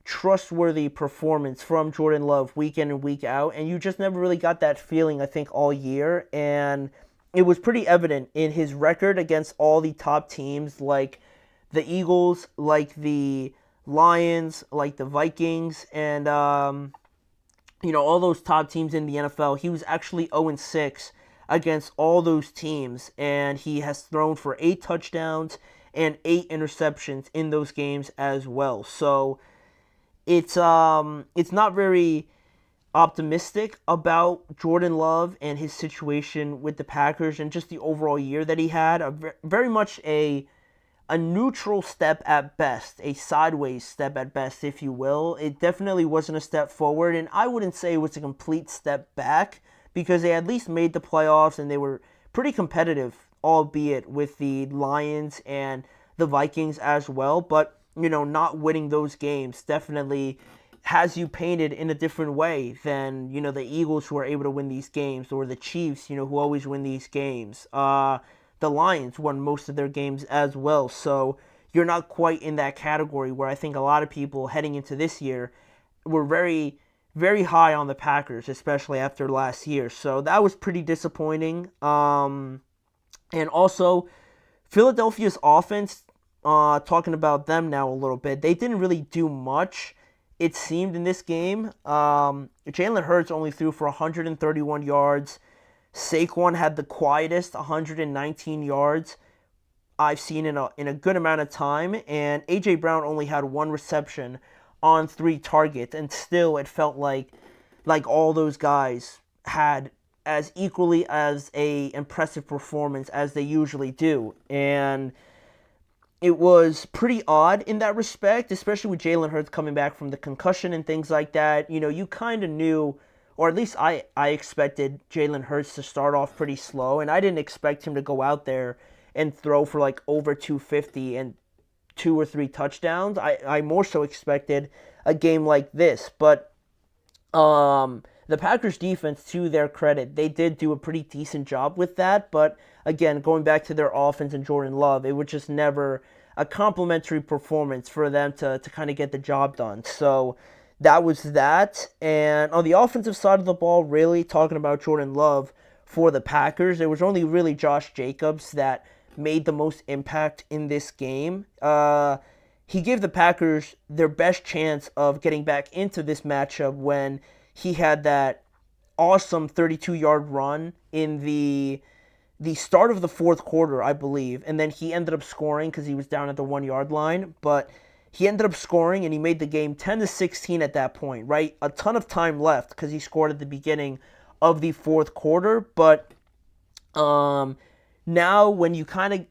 trustworthy performance from Jordan Love week in and week out, and you just never really got that feeling, I think, all year. And it was pretty evident in his record against all the top teams, like the Eagles, like the Lions, like the Vikings, and all those top teams in the NFL. He was actually 0-6 against all those teams, and he has thrown for 8 touchdowns and 8 interceptions in those games as well. So it's not very optimistic about Jordan Love and his situation with the Packers and just the overall year that he had. Very much a neutral step at best, a sideways step at best, if you will. It definitely wasn't a step forward, and I wouldn't say it was a complete step back, because they at least made the playoffs and they were pretty competitive, albeit with the Lions and the Vikings as well. But, not winning those games definitely has you painted in a different way than, the Eagles, who are able to win these games, or the Chiefs, who always win these games. the Lions won most of their games as well. So you're not quite in that category where I think a lot of people heading into this year were very, very high on the Packers, especially after last year. So that was pretty disappointing. And also, Philadelphia's offense, talking about them now a little bit, they didn't really do much, it seemed, in this game. Jalen Hurts only threw for 131 yards. Saquon had the quietest 119 yards I've seen in a good amount of time. And A.J. Brown only had 1 reception on 3 targets. And still, it felt like all those guys had as equally as a impressive performance as they usually do. And it was pretty odd in that respect, especially with Jalen Hurts coming back from the concussion and things like that. You know, you kind of knew, or at least I expected Jalen Hurts to start off pretty slow, and I didn't expect him to go out there and throw for like over 250 and 2 or 3 touchdowns. I more so expected a game like this. But the Packers defense, to their credit, they did do a pretty decent job with that. But again, going back to their offense and Jordan Love, it was just never a complimentary performance for them to kind of get the job done. So that was that. And on the offensive side of the ball, really talking about Jordan Love for the Packers, it was only really Josh Jacobs that made the most impact in this game. He gave the Packers their best chance of getting back into this matchup when he had that awesome 32-yard run in the start of the fourth quarter, I believe. And then he ended up scoring because he was down at the 1-yard line. But he ended up scoring, and he made the game 10-16 at that point, right? A ton of time left because he scored at the beginning of the fourth quarter. But now when you kind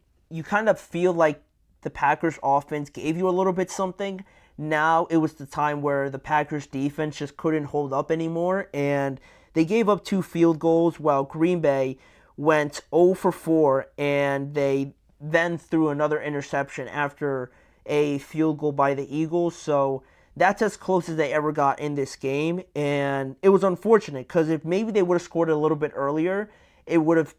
of feel like the Packers offense gave you a little bit something, now it was the time where the Packers defense just couldn't hold up anymore, and they gave up 2 field goals while Green Bay went 0 for 4, and they then threw another interception after a field goal by the Eagles. So that's as close as they ever got in this game, and it was unfortunate because if maybe they would have scored a little bit earlier, it would have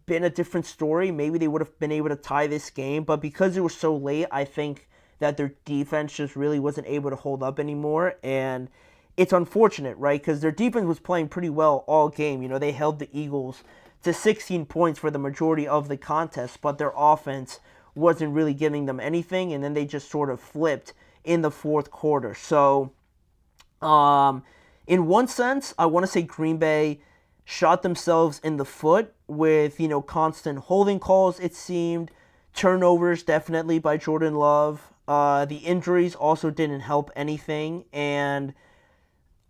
been a different story. Maybe they would have been able to tie this game, but because it was so late, I think that their defense just really wasn't able to hold up anymore. And it's unfortunate, right? Because their defense was playing pretty well all game. You know, they held the Eagles to 16 points for the majority of the contest, but their offense wasn't really giving them anything, and then they just sort of flipped in the fourth quarter. So, in one sense, I want to say Green Bay shot themselves in the foot with, you know, constant holding calls, it seemed, turnovers definitely by Jordan Love. The injuries also didn't help anything, and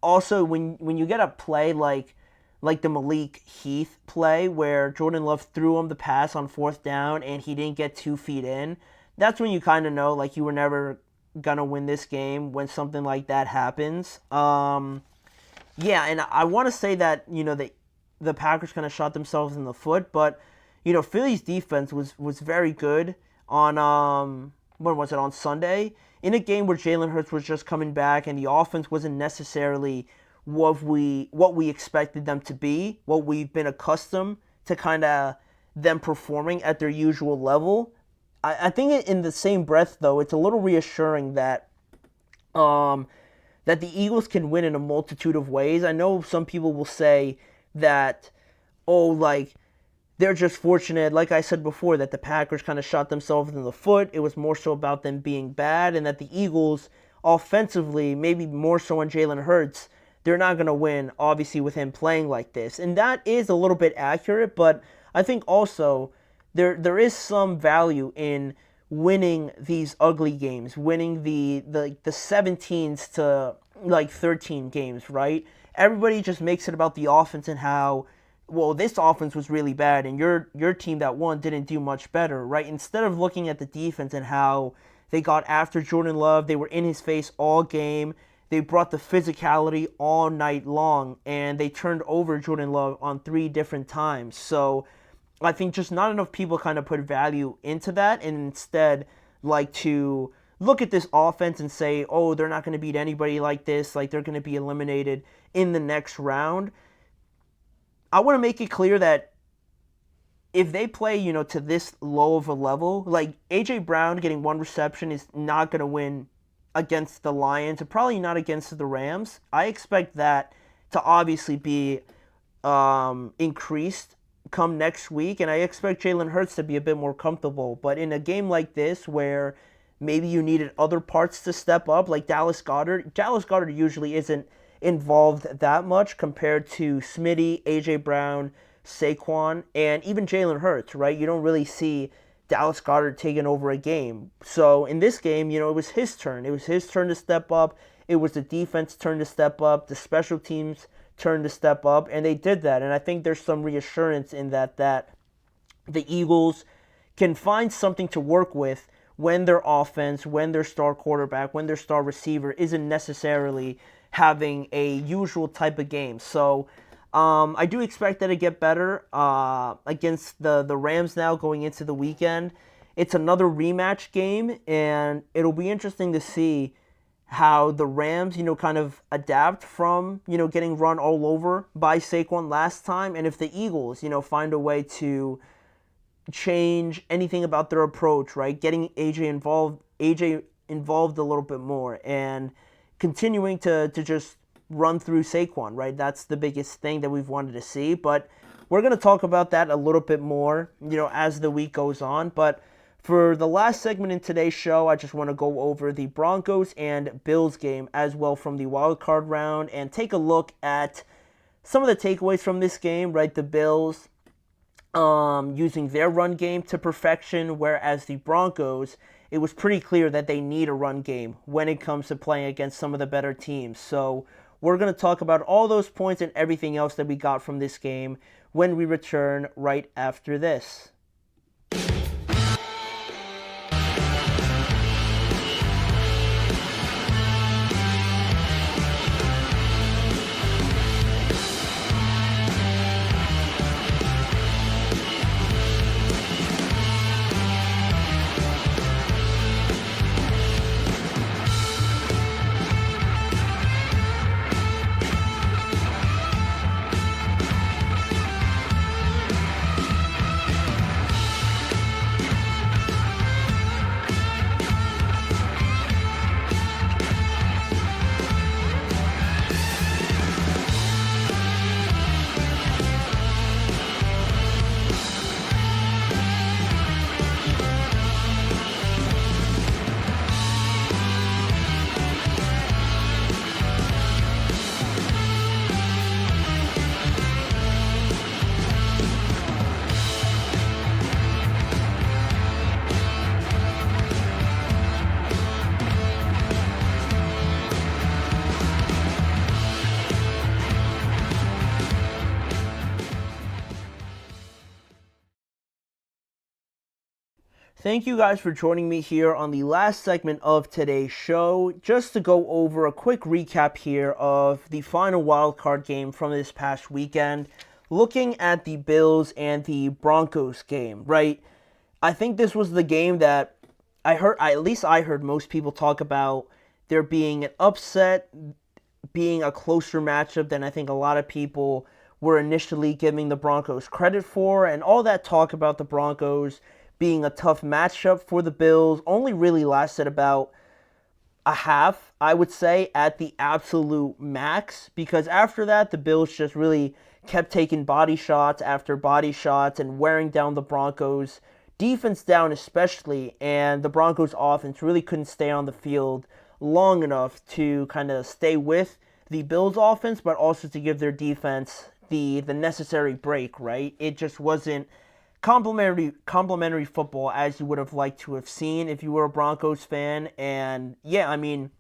also when you get a play like the Malik Heath play where Jordan Love threw him the pass on 4th down and he didn't get 2 feet in, that's when you kind of know like you were never gonna win this game when something like that happens. Yeah, and I want to say that, you know, the Packers kind of shot themselves in the foot, but you know, Philly's defense was very good on when was it, on Sunday, in a game where Jalen Hurts was just coming back and the offense wasn't necessarily what we expected them to be, what we've been accustomed to kind of them performing at their usual level. I think in the same breath, though, it's a little reassuring that the Eagles can win in a multitude of ways. I know some people will say that, they're just fortunate, like I said before, that the Packers kind of shot themselves in the foot. It was more so about them being bad, and that the Eagles, offensively, maybe more so on Jalen Hurts, they're not going to win, obviously, with him playing like this. And that is a little bit accurate, but I think also there is some value in winning these ugly games, winning the 17s to 13 games, right? Everybody just makes it about the offense and how, well, this offense was really bad and your team that won didn't do much better, right? Instead of looking at the defense and how they got after Jordan Love, they were in his face all game, they brought the physicality all night long, and they turned over Jordan Love on 3 different times. So I think just not enough people kind of put value into that, and instead like to look at this offense and say, oh, they're not going to beat anybody like this, like they're going to be eliminated in the next round. I want to make it clear that if they play, to this low of a level, like A.J. Brown getting one reception is not going to win against the Lions, and probably not against the Rams. I expect that to obviously be increased come next week, and I expect Jalen Hurts to be a bit more comfortable. But in a game like this where maybe you needed other parts to step up, like Dallas Goedert usually isn't involved that much compared to Smitty, A.J. Brown, Saquon, and even Jalen Hurts, right? You don't really see Dallas Goedert taking over a game. So in this game, it was his turn. It was his turn to step up. It was the defense turn to step up, the special teams turn to step up, and they did that. And I think there's some reassurance in that the Eagles can find something to work with when their offense, when their star quarterback, when their star receiver isn't necessarily having a usual type of game. So I do expect that to get better against the Rams now going into the weekend. It's another rematch game, and it'll be interesting to see how the Rams, kind of adapt from, getting run all over by Saquon last time, and if the Eagles, find a way to change anything about their approach, right? Getting AJ involved a little bit more, and continuing to just run through Saquon, right? That's the biggest thing that we've wanted to see, but we're going to talk about that a little bit more, as the week goes on. But for the last segment in today's show, I just want to go over the Broncos and Bills game as well from the wild card round and take a look at some of the takeaways from this game, right? The Bills using their run game to perfection, whereas the Broncos, it was pretty clear that they need a run game when it comes to playing against some of the better teams. So we're going to talk about all those points and everything else that we got from this game when we return right after this. Thank you guys for joining me here on the last segment of today's show. Just to go over a quick recap here of the final wildcard game from this past weekend. Looking at the Bills and the Broncos game, right? I think this was the game that I heard most people talk about there being an upset, being a closer matchup than I think a lot of people were initially giving the Broncos credit for, and all that talk about the Broncos being a tough matchup for the Bills only really lasted about a half, I would say, at the absolute max, because after that, the Bills just really kept taking body shots after body shots and wearing down the Broncos, defense down especially, and the Broncos offense really couldn't stay on the field long enough to kind of stay with the Bills offense, but also to give their defense the necessary break, right? It just wasn't complimentary football as you would have liked to have seen if you were a Broncos fan. And yeah, I mean,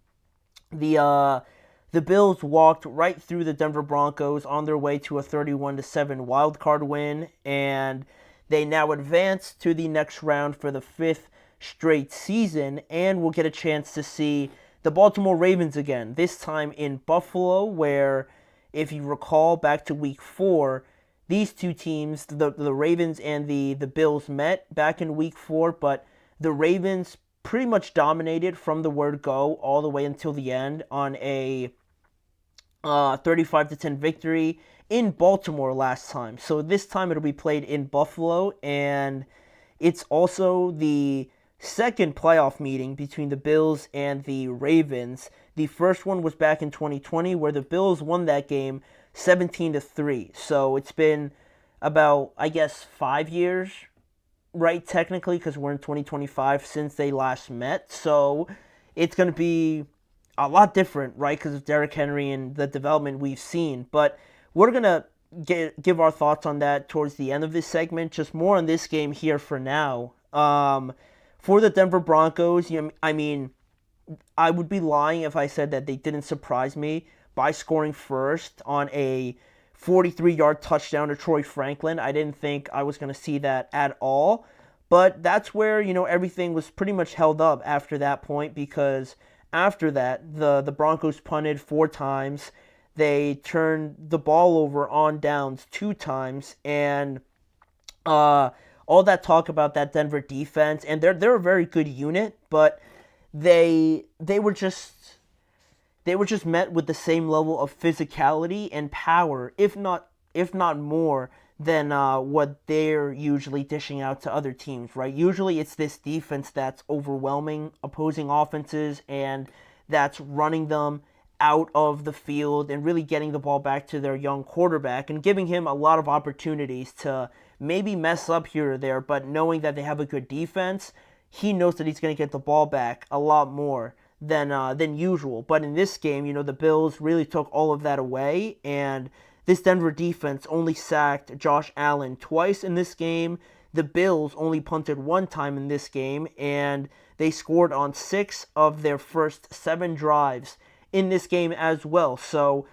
the Bills walked right through the Denver Broncos on their way to a 31-7 wild card win, and they now advance to the next round for the 5th straight season, and we'll get a chance to see the Baltimore Ravens again, this time in Buffalo, where, if you recall back to week 4, these two teams, the Ravens and the Bills, met back in week 4, but the Ravens pretty much dominated from the word go all the way until the end on a 35-10 victory in Baltimore last time. So this time it'll be played in Buffalo, and it's also the second playoff meeting between the Bills and the Ravens. The first one was back in 2020 where the Bills won that game 17-3. So it's been about, I guess, 5 years, right, technically, because we're in 2025 since they last met. So it's going to be a lot different, right, because of Derrick Henry and the development we've seen. But we're going to give our thoughts on that towards the end of this segment, just more on this game here for now. For the Denver Broncos, I mean, I would be lying if I said that they didn't surprise me by scoring first on a 43-yard touchdown to Troy Franklin. I didn't think I was going to see that at all. But that's where, everything was pretty much held up after that point, because after that, the Broncos punted 4 times. They turned the ball over on downs 2 times, and all that talk about that Denver defense, and they're a very good unit, but they were just met with the same level of physicality and power, if not more than what they're usually dishing out to other teams, right? Usually it's this defense that's overwhelming opposing offenses and that's running them out of the field and really getting the ball back to their young quarterback and giving him a lot of opportunities to maybe mess up here or there, but knowing that they have a good defense, he knows that he's going to get the ball back a lot more than usual. But in this game, the Bills really took all of that away, and this Denver defense only sacked Josh Allen twice in this game. The Bills only punted 1 time in this game, and they scored on 6 of their first 7 drives in this game as well. So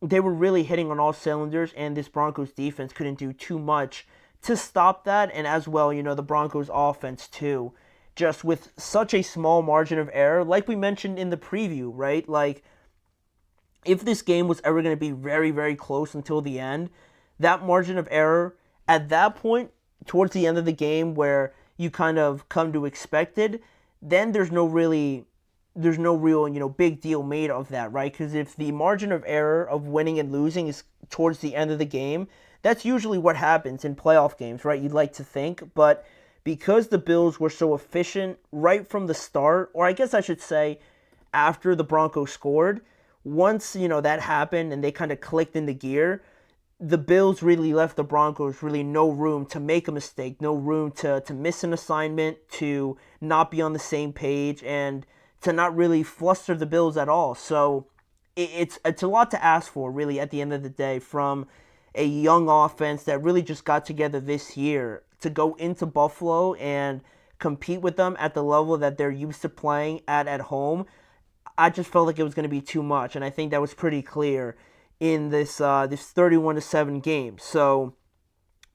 they were really hitting on all cylinders, and this Broncos defense couldn't do too much to stop that, and as well, the Broncos offense too, just with such a small margin of error, like we mentioned in the preview, right? Like, if this game was ever going to be very, very close until the end, that margin of error at that point, towards the end of the game where you kind of come to expect it, then there's no real, big deal made of that, right? Because if the margin of error of winning and losing is towards the end of the game, that's usually what happens in playoff games, right? You'd like to think, but because the Bills were so efficient right from the start, or I guess I should say after the Broncos scored, once, that happened and they kind of clicked into gear, the Bills really left the Broncos really no room to make a mistake, no room to miss an assignment, to not be on the same page, and to not really fluster the Bills at all. So it's a lot to ask for, really, at the end of the day, from a young offense that really just got together this year to go into Buffalo and compete with them at the level that they're used to playing at home. I just felt like it was going to be too much, and I think that was pretty clear in this 31-7 game. So,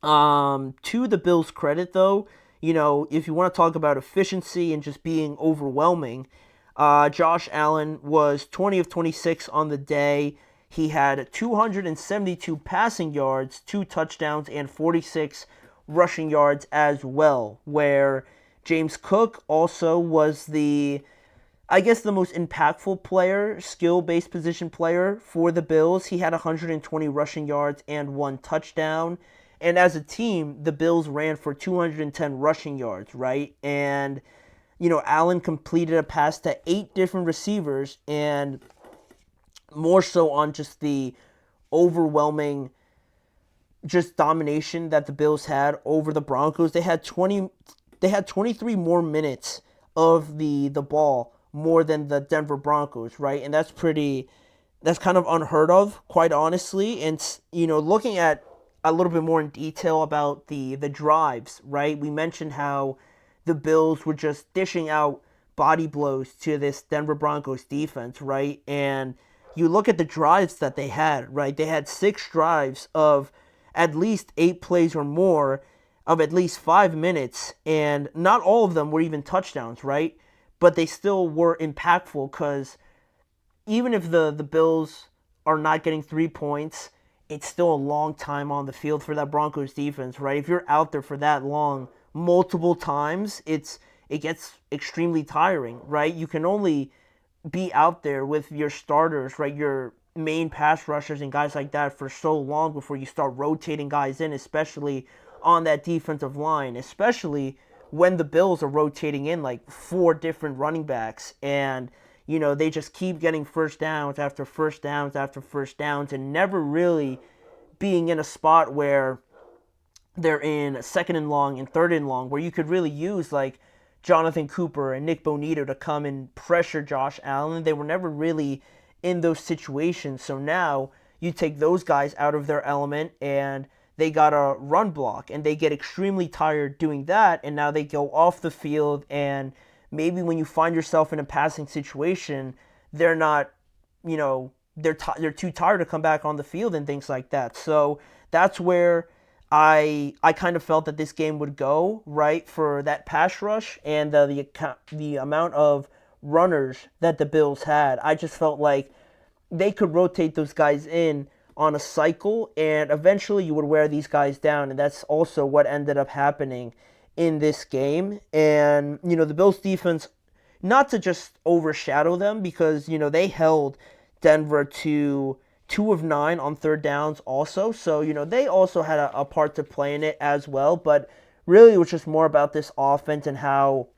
to the Bills' credit, though, if you want to talk about efficiency and just being overwhelming, Josh Allen was 20 of 26 on the day. He had 272 passing yards, 2 touchdowns, and 46 rushing yards as well, where James Cook also was the most impactful player, skill-based position player for the Bills. He had 120 rushing yards and 1 touchdown. And as a team, the Bills ran for 210 rushing yards, right? And, Allen completed a pass to 8 different receivers, and more so on just the overwhelming just domination that the Bills had over the Broncos. They had 23 more minutes of the ball more than the Denver Broncos, right? And that's kind of unheard of, quite honestly. And, looking at a little bit more in detail about the drives, right? We mentioned how the Bills were just dishing out body blows to this Denver Broncos defense, right? And you look at the drives that they had, right? They had 6 drives of at least 8 plays or more of at least 5 minutes, and not all of them were even touchdowns, right? But they still were impactful, because even if the Bills are not getting 3 points, it's still a long time on the field for that Broncos defense, right? If you're out there for that long, multiple times, it gets extremely tiring, right? You can only be out there with your starters, right? Your main pass rushers and guys like that for so long before you start rotating guys in, especially on that defensive line, especially when the Bills are rotating in like 4 different running backs, and they just keep getting first downs after first downs after first downs and never really being in a spot where they're in second and long and third and long where you could really use like Jonathan Cooper and Nick Bonito to come and pressure Josh Allen. They were never really in those situations. So now you take those guys out of their element and they got a run block and they get extremely tired doing that. And now they go off the field, and maybe when you find yourself in a passing situation, they're not, they're too tired to come back on the field and things like that. So that's where I kind of felt that this game would go, right, for that pass rush and the amount of runners that the Bills had. I just felt like they could rotate those guys in on a cycle, and eventually you would wear these guys down, and that's also what ended up happening in this game. And, the Bills defense, not to just overshadow them, because, they held Denver to 2 of 9 on third downs also. So, they also had a part to play in it as well. But really it was just more about this offense and how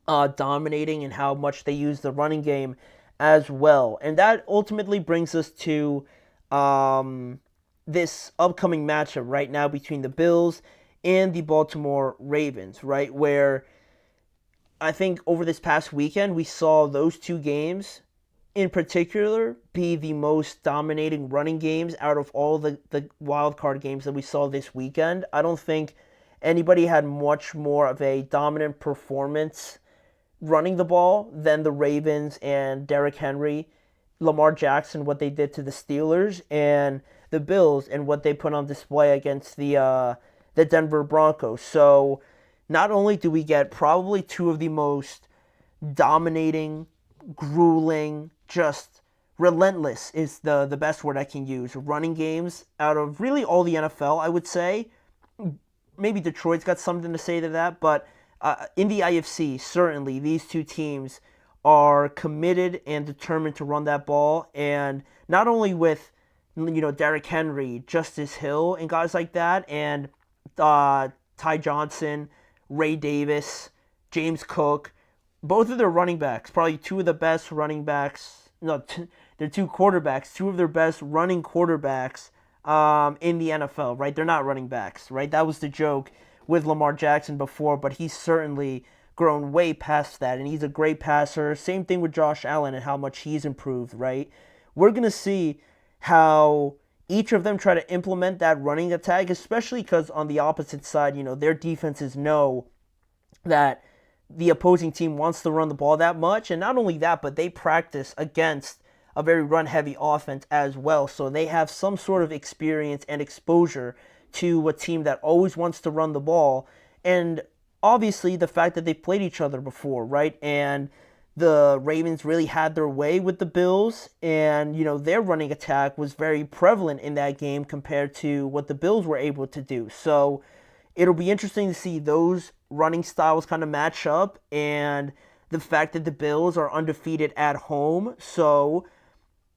dominating and how much they use the running game as well. And that ultimately brings us to this upcoming matchup right now between the Bills and the Baltimore Ravens, right? Where I think over this past weekend, we saw those two games in particular be the most dominating running games out of all the wild card games that we saw this weekend. I don't think anybody had much more of a dominant performance running the ball than the Ravens and Derrick Henry, Lamar Jackson, what they did to the Steelers, and the Bills and what they put on display against the Denver Broncos. So not only do we get probably two of the most dominating, grueling, just relentless is the best word I can use, running games out of really all the NFL, I would say. Maybe Detroit's got something to say to that, but in the IFC, certainly these two teams are committed and determined to run that ball, and not only with Derrick Henry, Justice Hill, and guys like that, and Ty Johnson, Ray Davis, James Cook, both of their running backs, probably two of the best running backs. No, they're two quarterbacks, two of their best running quarterbacks in the NFL, right? They're not running backs, right? That was the joke with Lamar Jackson before, but he's certainly grown way past that, and he's a great passer. Same thing with Josh Allen and how much he's improved, right? We're going to see how each of them try to implement that running attack, especially because on the opposite side, their defenses know that the opposing team wants to run the ball that much, and not only that, but they practice against a very run-heavy offense as well, so they have some sort of experience and exposure to a team that always wants to run the ball, and obviously the fact that they played each other before, right? And the Ravens really had their way with the Bills, and their running attack was very prevalent in that game compared to what the Bills were able to do. So it'll be interesting to see those running styles kind of match up, and the fact that the Bills are undefeated at home. So,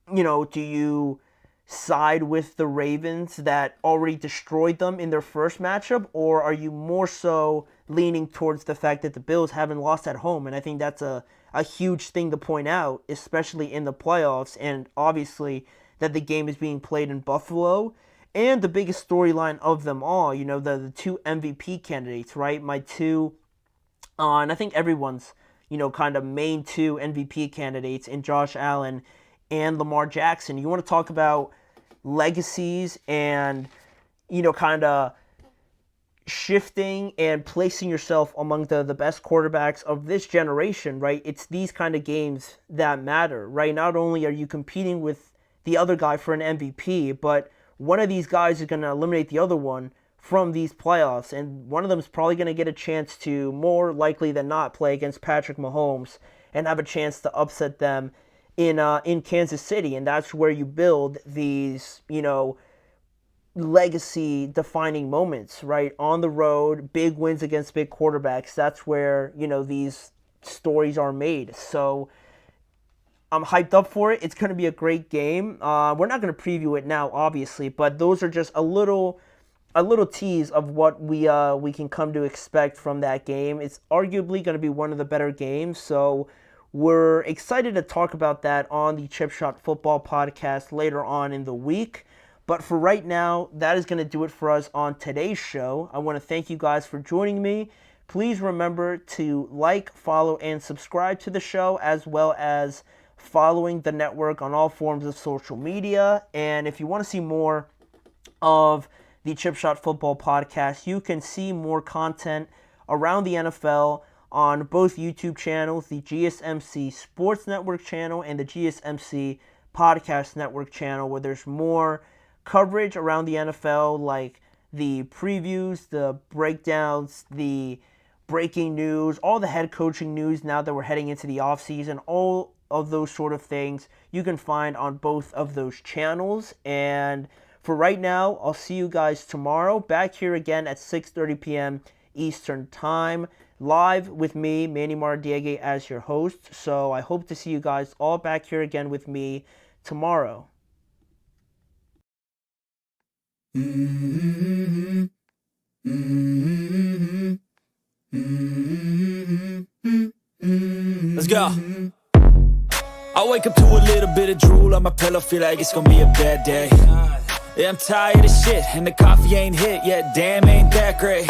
do you side with the Ravens that already destroyed them in their first matchup, or are you more so leaning towards the fact that the Bills haven't lost at home? And I think that's a huge thing to point out, especially in the playoffs, and obviously that the game is being played in Buffalo. And the biggest storyline of them all, the two MVP candidates, right? My two, and I think everyone's, kind of main two MVP candidates in Josh Allen and Lamar Jackson. You want to talk about legacies and, kind of shifting and placing yourself among the best quarterbacks of this generation, right? It's these kind of games that matter, right? Not only are you competing with the other guy for an MVP, but one of these guys is going to eliminate the other one from these playoffs, and one of them is probably going to get a chance to, more likely than not, play against Patrick Mahomes and have a chance to upset them in Kansas City. And that's where you build these, legacy-defining moments, right? On the road, big wins against big quarterbacks. That's where, these stories are made. So I'm hyped up for it. It's going to be a great game. We're not going to preview it now, obviously, but those are just a little tease of what we can come to expect from that game. It's arguably going to be one of the better games, so we're excited to talk about that on the Chip Shot Football podcast later on in the week. But for right now, that is going to do it for us on today's show. I want to thank you guys for joining me. Please remember to like, follow, and subscribe to the show, as well as following the network on all forms of social media. And if you want to see more of the Chip Shot Football podcast, you can see more content around the NFL on both YouTube channels, the GSMC Sports Network channel and the GSMC Podcast Network channel, where there's more coverage around the NFL, like the previews, the breakdowns, the breaking news, all the head coaching news now that we're heading into the offseason, all of those sort of things you can find on both of those channels. And for right now, I'll see you guys tomorrow, back here again at 6:30 p.m. Eastern Time, live with me, Manny Mardiege, as your host. So I hope to see you guys all back here again with me tomorrow. Let's go. I wake up to a little bit of drool on my pillow, feel like it's gonna be a bad day. Yeah, I'm tired of shit, and the coffee ain't hit yet, damn, ain't that great.